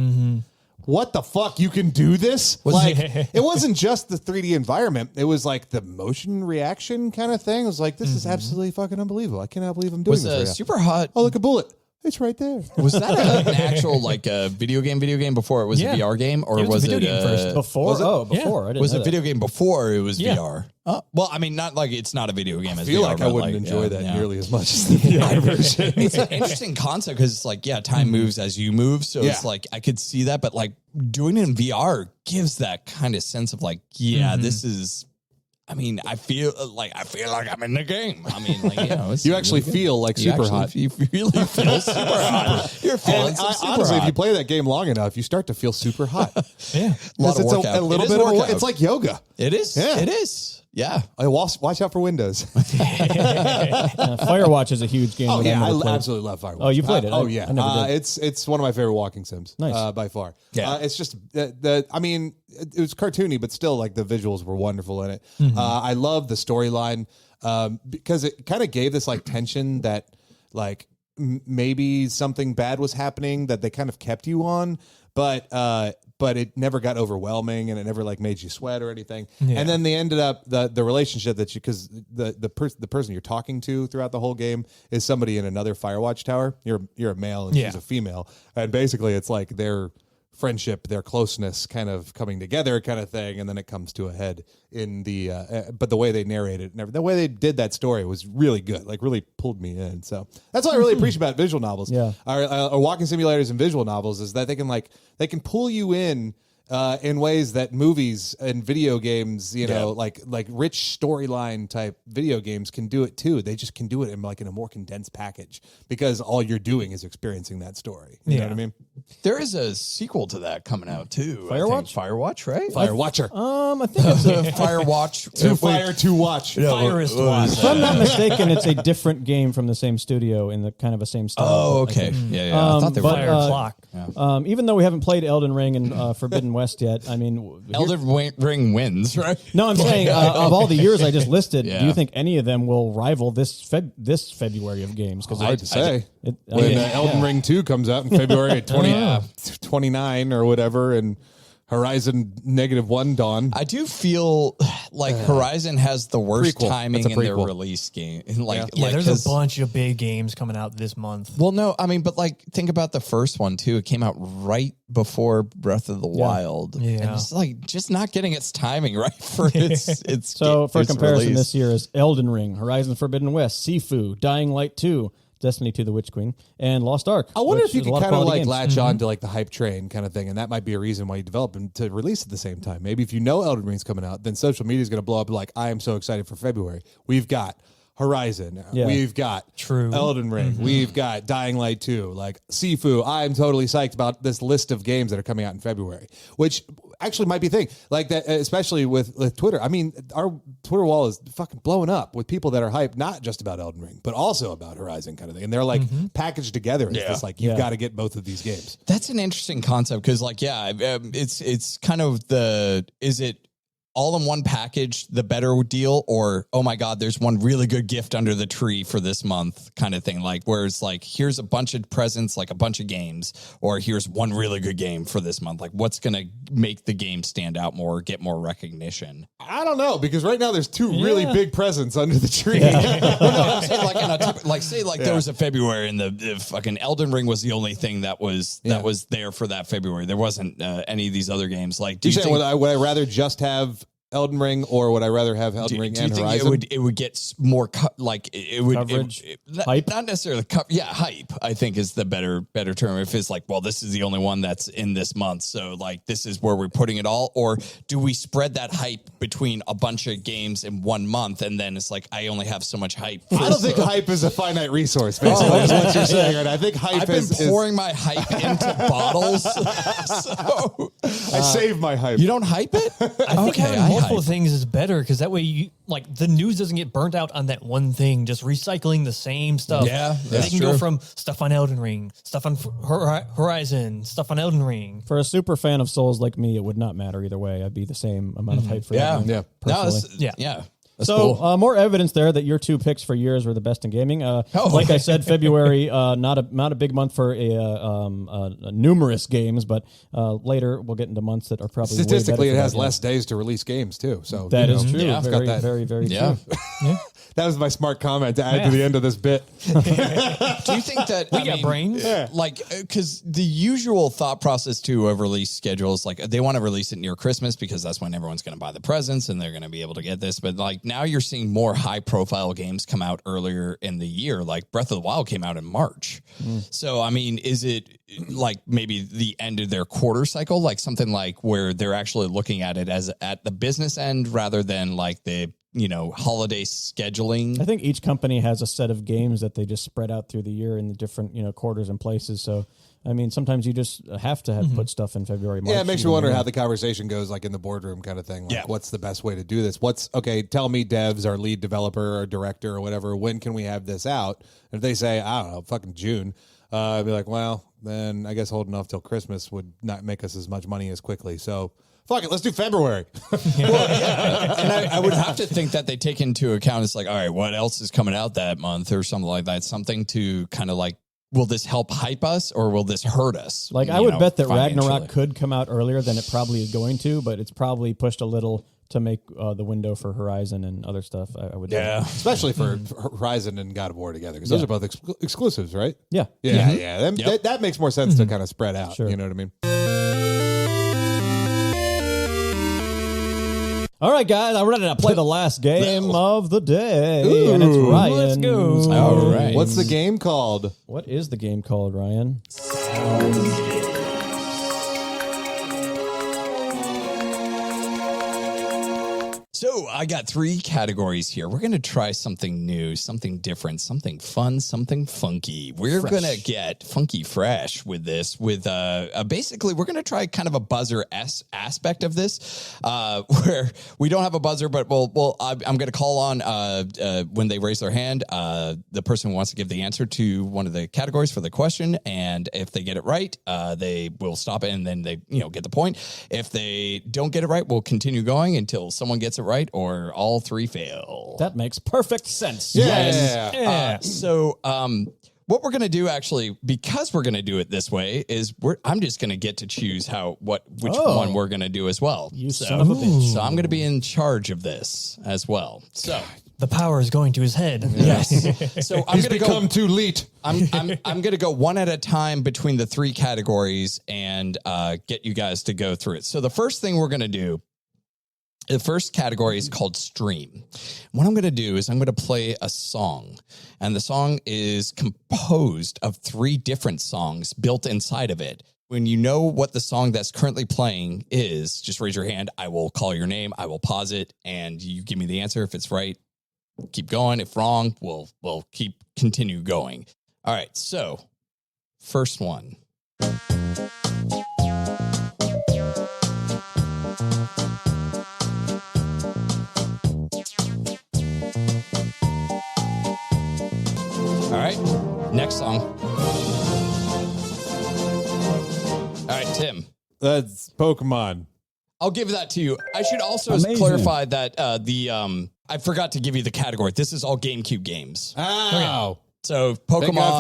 what the fuck? You can do this? It wasn't just the 3D environment. It was like the motion reaction kind of thing. It was like, this is absolutely fucking unbelievable. I cannot believe I'm doing Was this right now. Super Hot? Oh, look, a bullet. It's right there. Was that an actual like a video game before it was a VR game, or It was a video game first. Before? Before. I didn't Was know a that. video game before it was Yeah. VR? Well, I mean, not like it's not a video game. I as feel VR, like I but, wouldn't like, enjoy that yeah. nearly as much as the VR version. It's an interesting concept because it's like, time moves as you move. So it's like, I could see that, but like doing it in VR gives that kind of sense of like, this is, I mean, I feel like I'm in the game. I mean, like, it's You actually really good. feel like You Super actually- Hot. You really feel super hot. You're feeling And some super honestly, hot. if you play that game long enough, you start to feel super hot. Yeah. a lot of It's workout. a little It is bit of workout. it's like yoga. It is. Yeah. It is. Yeah. Watch out for Windows. Firewatch is a huge game. Oh that yeah, I never played. absolutely love Firewatch. Oh, you played it? Oh I yeah, never did. it's one of my favorite walking sims. Nice. By far. Yeah. It's just I mean, it was cartoony, but still, like the visuals were wonderful in it. I love the storyline because it kind of gave this like tension that like maybe something bad was happening that they kind of kept you on, but it never got overwhelming and it never like made you sweat or anything. Yeah. And then they ended up the relationship that you, because the person you're talking to throughout the whole game is somebody in another Firewatch tower. You're a male and she's a female, and basically it's like their friendship, their closeness kind of coming together kind of thing, and then it comes to a head in the but the way they narrated it, the way they did that story was really good, like really pulled me in. So that's what I really appreciate about visual novels, or walking simulators and visual novels, is that they can pull you in ways that movies and video games, like rich storyline type video games can do it too. They just can do it in a more condensed package because all you're doing is experiencing that story. You know what I mean? There is a sequel to that coming out too. Firewatch? Firewatch, right? Firewatcher. I think it's Firewatch. To fire to watch. Firest watch. if I'm not mistaken, it's a different game from the same studio in the kind of a same style. Oh, okay. Yeah. I thought they were Fire clock. Even though we haven't played Elden Ring and Forbidden West yet, I mean, Elden Ring wins, right? No, I'm saying of all the years I just listed, do you think any of them will rival this February of games? Because hard to say. When Elden Ring 2 comes out in February 2029 or whatever, and Horizon -1 Dawn. I do feel like Horizon has the worst timing in their release game. There's a bunch of big games coming out this month. Well, no, I mean, but like think about the first one too. It came out right before Breath of the Wild. Yeah. And it's like just not getting its timing right for its So for its comparison, release. this year is Elden Ring, Horizon Forbidden West, Sifu, Dying Light 2, Destiny 2 the Witch Queen, and Lost Ark. I wonder if you is a could lot kind of quality like games. latch on to like the hype train kind of thing, and that might be a reason why you develop them to release at the same time. Maybe if you know Elden Ring's coming out, then social media is going to blow up like, I am so excited for February. We've got Horizon. We've got Elden Ring. We've got Dying Light 2, like Sifu. I'm totally psyched about this list of games that are coming out in February, which actually might be a thing like that, especially with Twitter. I mean, our Twitter wall is fucking blowing up with people that are hyped, not just about Elden Ring, but also about Horizon kind of thing. And they're like packaged together. It's just like, you've got to get both of these games. That's an interesting concept because like, it's kind of is it all in one package, the better deal, or, oh my God, there's one really good gift under the tree for this month kind of thing. Like where it's like, here's a bunch of presents, like a bunch of games, or here's one really good game for this month. Like what's going to make the game stand out more, get more recognition? I don't know, because right now there's two really big presents under the tree. Well, no, I'm saying like there was a February and the fucking Elden Ring was the only thing that was there for that February. There wasn't any of these other games. Like, do you think, would I rather just have Elden Ring, or would I rather have Elden Ring and Horizon? It would get more it would coverage, hype, not necessarily hype. I think is the better term. If it's like, well, this is the only one that's in this month, so like this is where we're putting it all, or do we spread that hype between a bunch of games in 1 month, and then it's like I only have so much hype. I don't think hype is a finite resource. Basically, is what you're saying. Right? I think hype. I've been pouring my hype into bottles, so I save my hype. You don't hype it? I think having multiple things is better because that way you like the news doesn't get burnt out on that one thing, just recycling the same stuff. Yeah, they can go from stuff on Elden Ring, stuff on Horizon, stuff on Elden Ring. For a super fan of Souls like me, it would not matter either way. I'd be the same amount of hype for that. Yeah. That's so cool. more evidence there that your two picks for years were the best in gaming. Like I said, February not a big month for numerous games, but later we'll get into months that are probably statistically way better it has less days to release games too. So that is true. Yeah, very true. That was my smart comment to add to the end of this bit. Do you think that we got brains? Like, because the usual thought process too of release schedules, like they want to release it near Christmas because that's when everyone's going to buy the presents and they're going to be able to get this. But like now you're seeing more high profile games come out earlier in the year. Like Breath of the Wild came out in March. So, I mean, is it like maybe the end of their quarter cycle, like something like where they're actually looking at it as at the business end rather than like the holiday scheduling? I think each company has a set of games that they just spread out through the year in the different, quarters and places. So I mean, sometimes you just have to put stuff in February, March. Yeah, it makes you wonder how the conversation goes, like in the boardroom kind of thing. Like, what's the best way to do this? Tell me, devs, our lead developer or director or whatever, when can we have this out? And if they say, I don't know, fucking June, I'd be like, well, then I guess holding off till Christmas would not make us as much money as quickly. So fuck it, let's do February. And I would have to think that they take into account, it's like, all right, what else is coming out that month or something like that? Something to kind of like, will this help hype us or will this hurt us? Like, I would bet that Ragnarok could come out earlier than it probably is going to, but it's probably pushed a little to make the window for Horizon and other stuff. I would, especially for Horizon and God of War together, because those are both exclusives, right? Yeah. That makes more sense to kind of spread out. Sure. You know what I mean? All right, guys, I'm ready to play the last game of the day, and it's Ryan. Let's go. All right. What's the game called? What is the game called, Ryan? So I got 3 categories here. We're going to try something new, something different, something fun, something funky. We're going to get funky fresh with this. With basically, we're going to try kind of a buzzer aspect of this, where we don't have a buzzer, but I'm going to call on when they raise their hand, the person who wants to give the answer to one of the categories for the question, and if they get it right, they will stop it, and then they get the point. If they don't get it right, we'll continue going until someone gets it right, or all 3 fail. That makes perfect sense. Yes. So what we're going to do, actually, because we're going to do it this way, is I'm just going to get to choose which one we're going to do as well. You son of a bitch. So I'm going to be in charge of this as well. So the power is going to his head. Yes. So I'm He's going to become too leet. I'm going to go one at a time between the 3 categories and get you guys to go through it. So the first thing we're going to do, the first category is called stream. What I'm going to do is I'm going to play a song, and the song is composed of 3 different songs built inside of it. When you know what the song that's currently playing is, just raise your hand. I will call your name. I will pause it, and you give me the answer. If it's right, keep going. If wrong, we'll continue going. All right. So first one. All right, next song. All right, Tim. That's Pokemon. I'll give that to you. I should also clarify that I forgot to give you the category. This is all GameCube games. Oh. So Pokemon.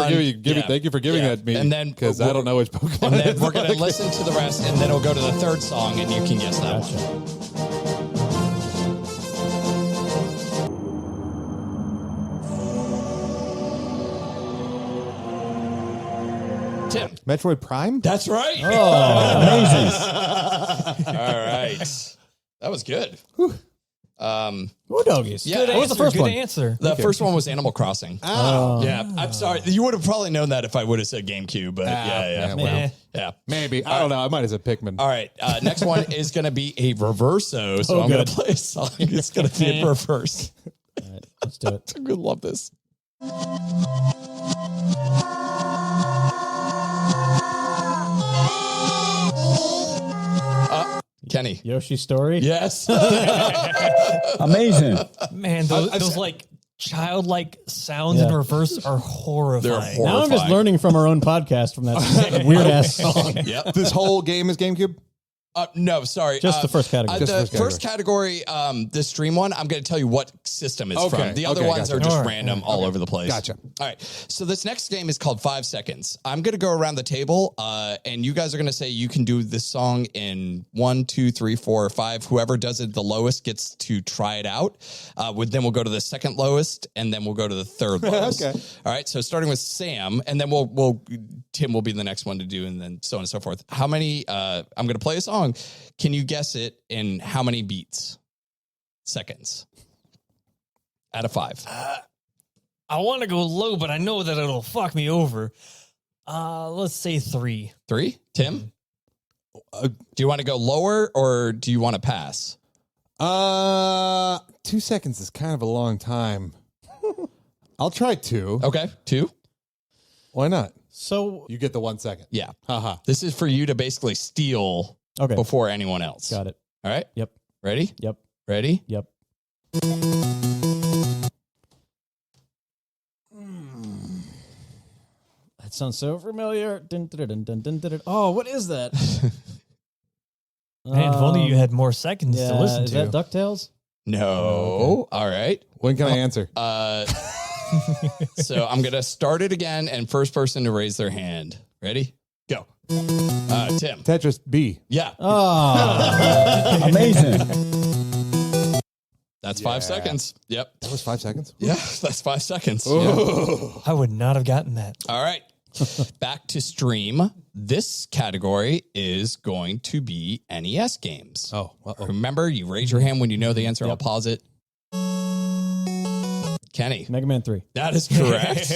Thank you for giving that to me. And then because I don't know which Pokemon. And then we're going to listen to the rest, and then it'll go to the 3rd song, and you can guess that one. Tim. Metroid Prime? That's right. Oh, amazing. All right. That was good. Ooh, doggies. Yeah, what was the first one? Answer. The first one was Animal Crossing. Oh. Yeah, I'm sorry. You would have probably known that if I would have said GameCube, but yeah. Maybe. I don't know. I might have said Pikmin. All right. Next one is going to be a reverso. So I'm going to play a song. It's going to be in reverse. All right, let's do it. I'm going to love this. Kenny. Yoshi's Story? Yes. Amazing. Man, those like childlike sounds in reverse are horrifying. They're horrifying. Now I'm just learning from our own podcast from that weird ass song. Yep. This whole game is GameCube? No, sorry. Just the first category. The first category, the stream one, I'm going to tell you what system it's from. The other ones are just random all over the place. Gotcha. All right. So this next game is called 5 Seconds. I'm going to go around the table, and you guys are going to say you can do this song in 1, 2, 3, 4, or 5. Whoever does it the lowest gets to try it out. Then we'll go to the second lowest, and then we'll go to the third lowest. Okay. All right. So starting with Sam, and then Tim will be the next one to do, and then so on and so forth. How many? I'm going to play a song. Can you guess it in how many beats? Seconds. Out of 5. I want to go low, but I know that it'll fuck me over. Let's say 3. 3? Tim? Do you want to go lower or do you want to pass? 2 seconds is kind of a long time. I'll try 2. Okay. 2? Why not? So You get the 1 second. Yeah. Haha. This is for you to basically steal before anyone else. Got it. All right? Yep. Ready? Yep. Ready? Yep. That sounds so familiar. Oh, what is that? Man, if only you had more seconds to listen is to. that DuckTales? No. Oh, All right. When can I answer? So I'm going to start it again, and first person to raise their hand. Ready? Go. Tim. Tetris B. Yeah. Oh, Amazing. That's 5 seconds. Yep. That was 5 seconds? Yeah, that's 5 seconds. Yeah. Oh. I would not have gotten that. All right. Back to stream. This category is going to be NES games. Oh. Uh-oh. Remember, you raise your hand when you know the answer. I'll pause it. Kenny. Mega Man 3. That is correct.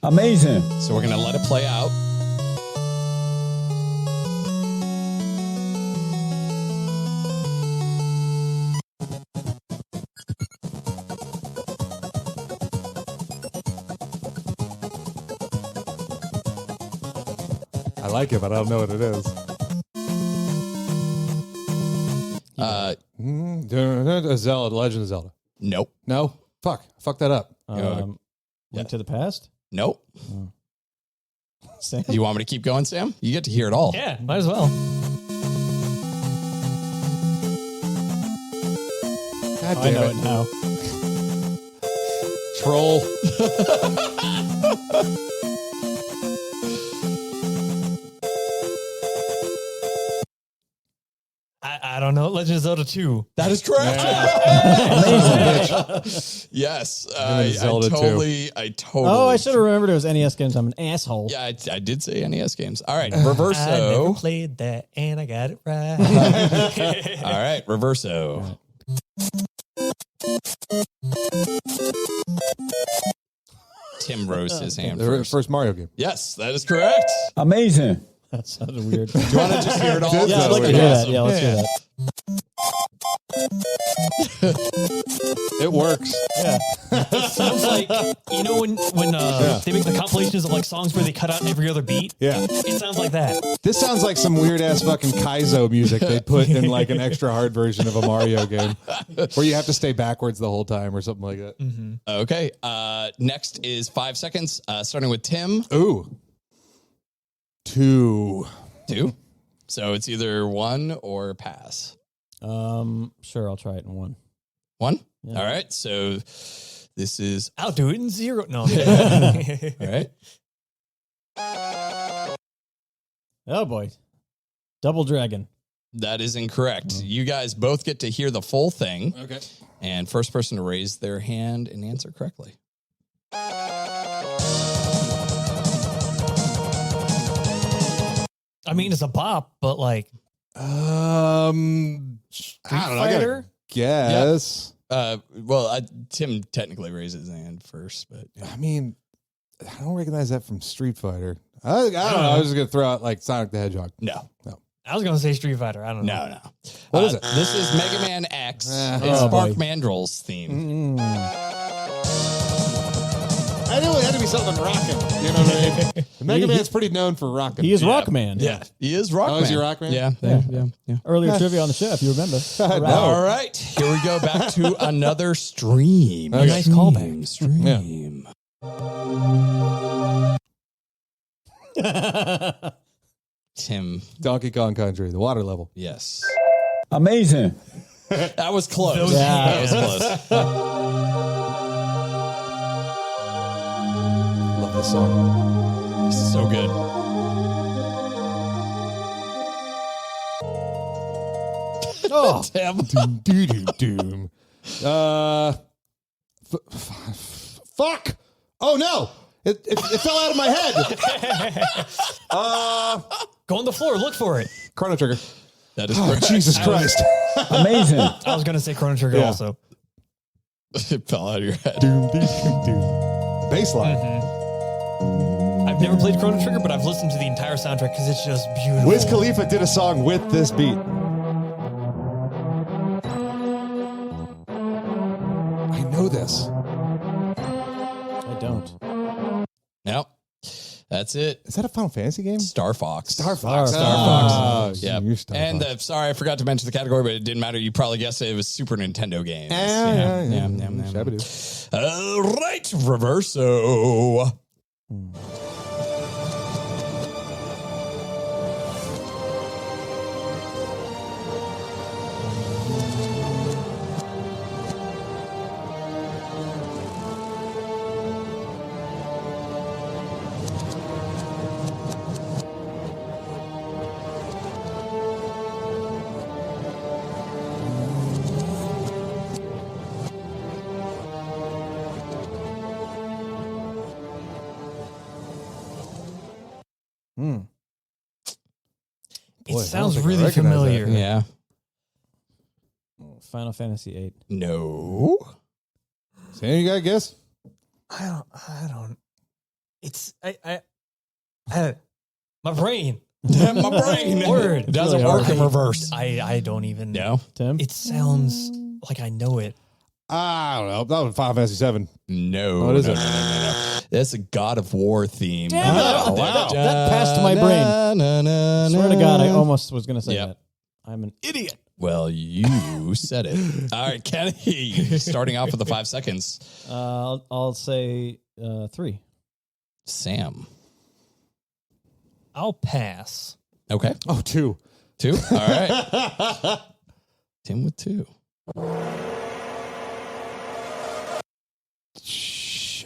Amazing. So we're going to let it play out. I like it, but I don't know what it is. Zelda, Legend of Zelda. Nope. No? Fuck. I fucked that up. Link to the Past? Nope. Sam? You want me to keep going, Sam? You get to hear it all. Yeah, might as well. God I damn know it. it now. Troll. I don't know. Legend of Zelda 2. That is correct. Amazing. Yes. Zelda I totally. Oh, I should have remembered it was NES games. I'm an asshole. Yeah, I did say NES games. All right, I never Reverso. played that, and I got it right. All right, Reverso. Tim rose his hand The first. first Mario game. Yes, that is correct. Amazing. That sounded weird. Do you want to just hear it all? Did Yeah, I'd like to weird. hear that. Yeah, let's hear that. It works. Yeah. Sounds like, you know, when they make the compilations of like songs where they cut out every other beat? Yeah. It sounds like that. This sounds like some weird ass fucking Kaizo music they put in like an extra hard version of a Mario game where you have to stay backwards the whole time or something like that. Mm-hmm. Okay. Next is 5 seconds, starting with Tim. Ooh. 2. 2. So it's either 1 or pass. Sure, I'll try it in 1. 1? Yeah. All right. So this is. I'll do it in 0. No. All right. Oh boy. Double Dragon. That is incorrect. You guys both get to hear the full thing. Okay. And first person to raise their hand and answer correctly. I mean, it's a bop, but like, I don't know. I gotta guess. Well, Tim technically raised his hand first, but yeah. I mean, I don't recognize that from Street Fighter. I don't know. I was just gonna throw out like Sonic the Hedgehog. No. I was going to say Street Fighter. I don't know. No. What is it? This is Mega Man X. It's Oh, Spark boy. Mandrel's theme. I knew it had to be something rocking. You know what I mean? Mega Man's pretty known for rocking. He is Rockman. Yeah, he is Rockman. Oh, is he Rockman? Yeah. Earlier trivia on the show, if you remember. All right, here we go back to another stream. Okay. Nice callback. Stream. Tim, Donkey Kong Country, the water level. yes. Amazing. That was close. Yeah. That was close. Love this song. So good. Oh, Tim. Doom, doo, doo, doom. Fuck! Oh no! It fell out of my head. Go on the floor. Look for it. Chrono Trigger. That is Oh, correct. Jesus Christ! Amazing. I was going to say Chrono Trigger Yeah. also. It fell out of your head. Doom, doo, doo, doom. Baseline. I've never played Chrono Trigger, but I've listened to the entire soundtrack because it's just beautiful. Wiz Khalifa did a song with this beat. I know this. I don't. No. That's it. Is that a Final Fantasy game? Star Fox. Star Fox. Yeah. And sorry, I forgot to mention the category, but it didn't matter. You probably guessed it was Super Nintendo games. Yeah. All right, Reverso. It sounds really familiar. Yeah. Final Fantasy VIII. No. Sam, you got a guess? I don't. It's my brain. My brain. Word. It doesn't work in reverse. I don't even. No. Tim? It sounds like I know it. I don't know. That was Final Fantasy VII. No. What is it? No. That's a God of War theme. Damn it. Oh, wow. That passed my brain. Swear to God, I almost was going to say that. I'm an idiot. Well, you said it. All right, Kenny. Starting off with the 5 seconds. I'll say 3. Sam. I'll pass. Okay. Oh, 2. 2. All right. Tim with 2.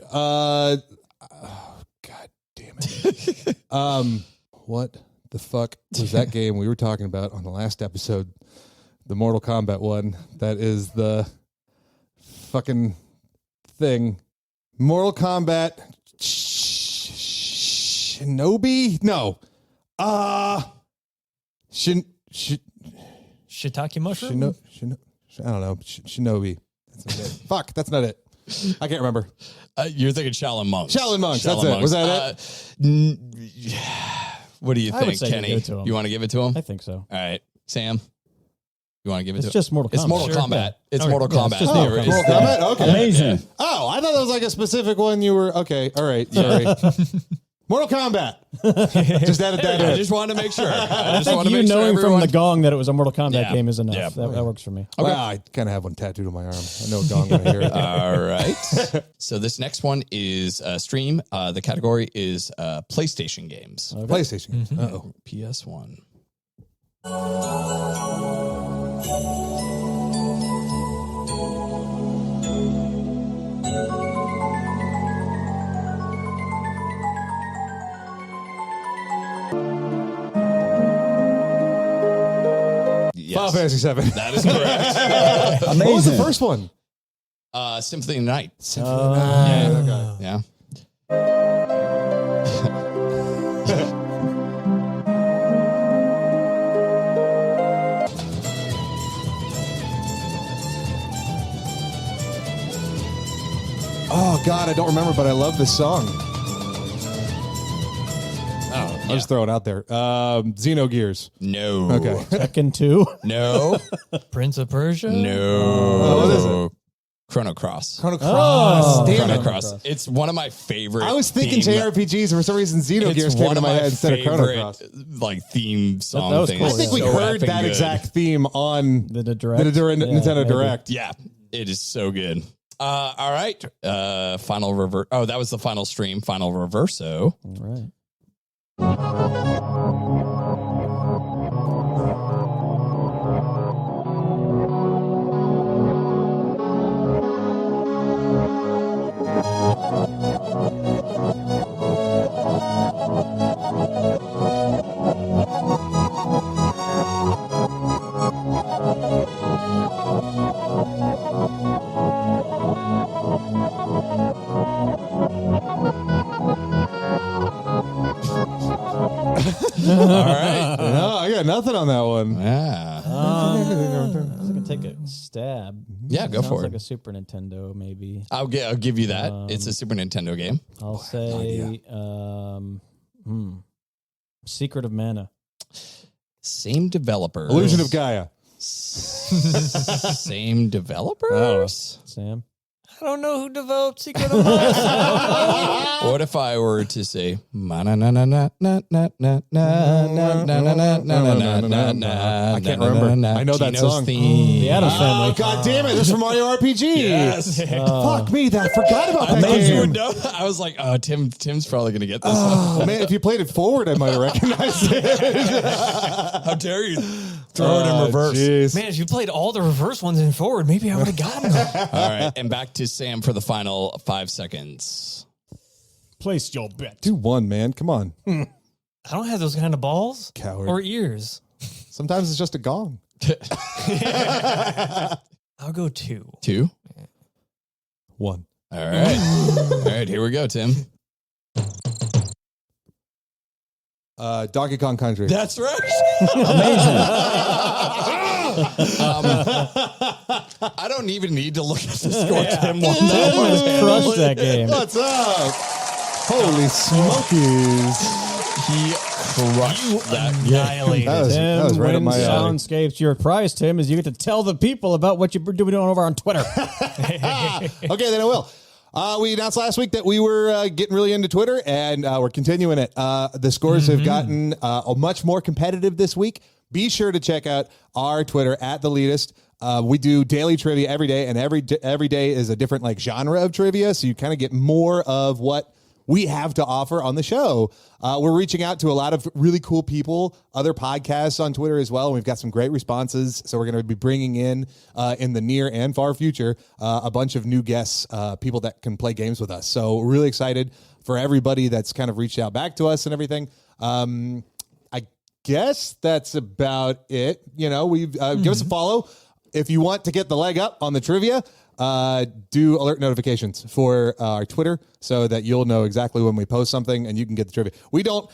God damn it. What the fuck was that game we were talking about on the last episode? The Mortal Kombat one. That is the fucking thing. Mortal Kombat. Shinobi? No. Shiitake mushroom? I don't know. Shinobi. That's not it. Fuck, that's not it. I can't remember. You're thinking Shaolin Monks. Shaolin Monks, that's it. Was that it? What do you I would think, say Kenny? give it to him. You want to give it to him? I think so. All right. Sam? You want to give it to him? It's just Mortal Kombat. It's Mortal Sure. Kombat. Yeah. It's Okay. Mortal Yeah, Kombat. it's just Mortal It's- Mortal Kombat? Okay. Amazing. Oh, I thought that was like a specific one you were... Okay, all right, sorry. Mortal Kombat. Just added that I in. just wanted to make sure. I think you knowing from the gong that it was a Mortal Kombat Yeah. game is enough. Yeah. That works for me. Well, I kind of have one tattooed on my arm. I know a gong when I hear it. All right. So this next one is stream. The category is PlayStation games. PlayStation. Uh-oh. PS1. Final Fantasy VII. That is correct. What was the Amazing. first one? Symphony of the Night. Symphony of the Night. Okay. Yeah. Oh, God, I don't remember, but I love this song. Oh, I'll just throw it out there. Xenogears. No. Okay. Tekken 2. No. Prince of Persia? No. what is it? Chrono Cross. Chrono Cross. Damn Chrono it. Cross. It's one of my favorite. I was thinking theme- JRPGs, and for some reason Xenogears It's came one into of my my head instead of Chrono favorite Cross. like theme song That was thing. cool, I think we So heard effing that good. exact theme on The Direct. Nintendo Yeah, maybe. Direct. Yeah, it is so good. All right. Final reverse. Oh, that was the final stream. Final reverso. All right. All right. No, I got nothing on that one. Yeah. I was going to take a stab. Yeah, go Sounds for like it. a Super Nintendo, maybe. I'll give you that. It's a Super Nintendo game. I'll say Secret of Mana. Same developers. Illusion of Gaia. Same developers. Sam? I don't know who developed Secret of Us. What if I were to say I can't remember. I know that song. The Addams Family. Oh, God damn it. This is from Mario RPG. Yes. Fuck me. I forgot about that You game. would know. I was like, oh, Tim's probably going to get this. Oh, man. If you played it forward, I might have recognized it. How dare you throw it in reverse? Geez. Man, if you played all the reverse ones in forward, maybe I would have gotten them. All right. And back to Sam for the final 5 seconds. Place your bet. Do one, man. Come on. I don't have those kind of balls Coward. or ears. Sometimes it's just a gong. I'll go 2. 2. 1. All right. All right. Here we go, Tim. Donkey Kong Country. That's right. I don't even need to look at the score. Tim won Tim that one. has crushed that game. What's up? Holy smokies. He crushed that game. Annihilated. That was Tim right up wins my alley. Soundscapes. Your prize, Tim, is you get to tell the people about what you're doing over on Twitter. Okay, then I will. We announced last week that we were getting really into Twitter, and we're continuing it. The scores have gotten much more competitive this week. Be sure to check out our Twitter at TheLeetist. We do daily trivia every day, and every day is a different genre of trivia, so you kind of get more of what we have to offer on the show. We're reaching out to a lot of really cool people, other podcasts on Twitter as well. And we've got some great responses. So we're going to be bringing in the near and far future, a bunch of new guests, people that can play games with us. So we're really excited for everybody that's kind of reached out back to us and everything. I guess that's about it. Give us a follow. If you want to get the leg up on the trivia, do alert notifications for our Twitter so that you'll know exactly when we post something and you can get the trivia. We don't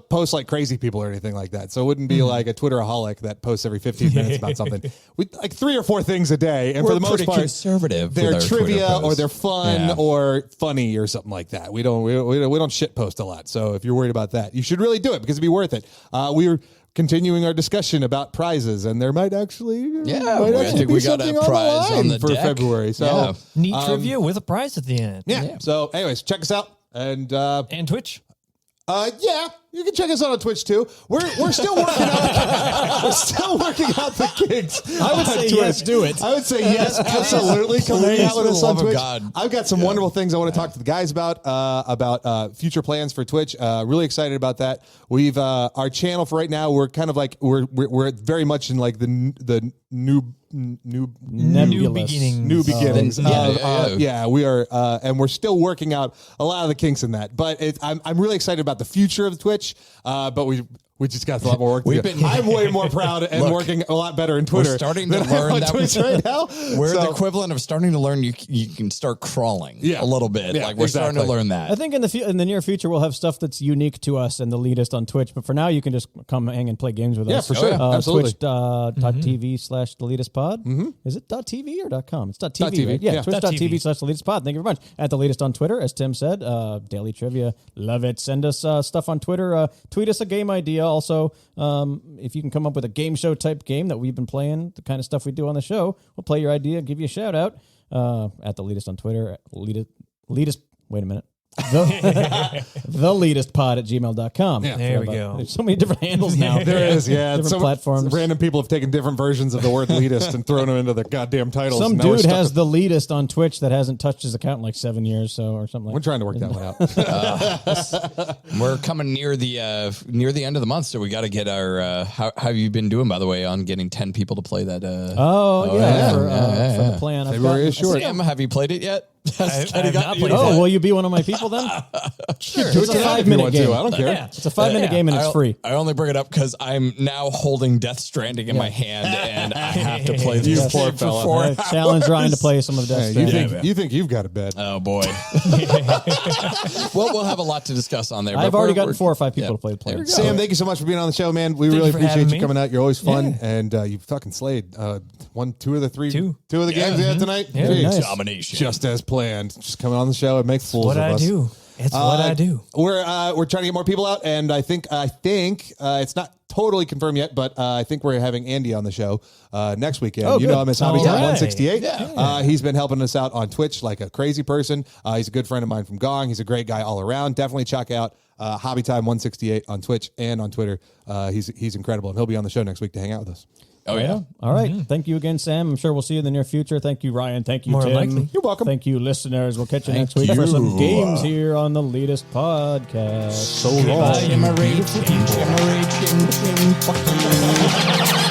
post like crazy people or anything like that. So it wouldn't be like a Twitteraholic that posts every 15 minutes about something. We like 3 or 4 things a day, and for the most pretty part, conservative. they're with our trivia Twitter or posts. they're fun or funny or something like that. We don't shit post a lot. So if you're worried about that, you should really do it because it'd be worth it. We're continuing our discussion about prizes, and there might actually I think be we got something a prize on the for deck. February. So Neat trivia with a prize at the end. yeah. So anyways, check us out, and And Twitch. you can check us out on Twitch too. We're still working out. We're still working out the kinks. I would say yes, do it. I would say yes, absolutely. Come hang out with for us the on love of Twitch. God. I've got some wonderful things I want to talk to the guys about future plans for Twitch. Really excited about that. We've our channel for right now. We're kind of like we're very much in like the new Nebulous. beginnings. Yeah, we are, and we're still working out a lot of the kinks in that. But I'm really excited about the future of Twitch. But we just got a lot more work to do. I'm way more proud and working a lot better in Twitter. We're starting to than I am learn on that Twitch right now. We're So- the equivalent of starting to learn you can start crawling a little bit. Yeah, like we're starting to exactly. learn that. I think in the near future we'll have stuff that's unique to us and the Leetist on Twitch. But for now, you can just come hang and play games with us. Yeah, for sure. Absolutely. Twitch.tv/TheLeetistPod. Is it .tv or .com? It's .tv. .tv, Right? Yeah, yeah. Twitch.tv/TheLeetistPod. Thank you very much. At the Leetist on Twitter, as Tim said, daily trivia. Love it. Send us stuff on Twitter. Tweet us a game idea. Also, if you can come up with a game show type game that we've been playing, the kind of stuff we do on the show, we'll play your idea, give you a shout out. At the Leetist on Twitter. Leetist. Wait a minute. TheLeetistPod at gmail.com. Yeah. There we go. There's so many different handles now. There is, yeah. Different platforms. Random people have taken different versions of the word elitist and thrown them into their goddamn titles. Some and now we're dude stuck has with- the Leetist on Twitch that hasn't touched his account in like 7 years, or something like We're trying to work that one out. We're coming near the end of the month, so we got to get our. How have you been doing, by the way, on getting 10 people to play that? for the plan. I've February got- is short. Sam, have you played it yet? I have not played Oh, that. will you be one of my people then? Sure. It's a If you 5-minute want to, game. I don't care. Yeah. It's a 5-minute game and it's free. I only bring it up because I'm now holding Death Stranding in my hand, and I have to play this You game poor for fella. 4 I hours. challenge Ryan to play some of Death Hey, Stranding. you think you've got a bed. Oh boy. Well, we'll have a lot to discuss on there. I've but already we're- gotten 4 or 5 people yeah. to play the There we plan. go. Sam, thank you so much for being on the show, man. We Thank really you for appreciate having you me. coming out. You're always fun, Yeah. and you fucking slayed. Two of the games Yeah. we had tonight. Yeah. Jeez. Nice. Domination. Just as planned. Just coming on the show and make fools What of I us. do. It's what I do. We're trying to get more people out, and I think it's not totally confirmed yet, but I think we're having Andy on the show next weekend. Oh, you good. know him as Hobby Time 168. Yeah. He's been helping us out on Twitch like a crazy person. He's a good friend of mine from Gong. He's a great guy all around. Definitely check out Hobby Time 168 on Twitch and on Twitter. He's incredible, and he'll be on the show next week to hang out with us. Oh, yeah. All right. Thank you again, Sam. I'm sure we'll see you in the near future. Thank you, Ryan. Thank you, More Tim. likely. You're welcome. Thank you, listeners. We'll catch you next week you. for some games here on the Leetist Podcast. So long. Bye, Mary Poppins.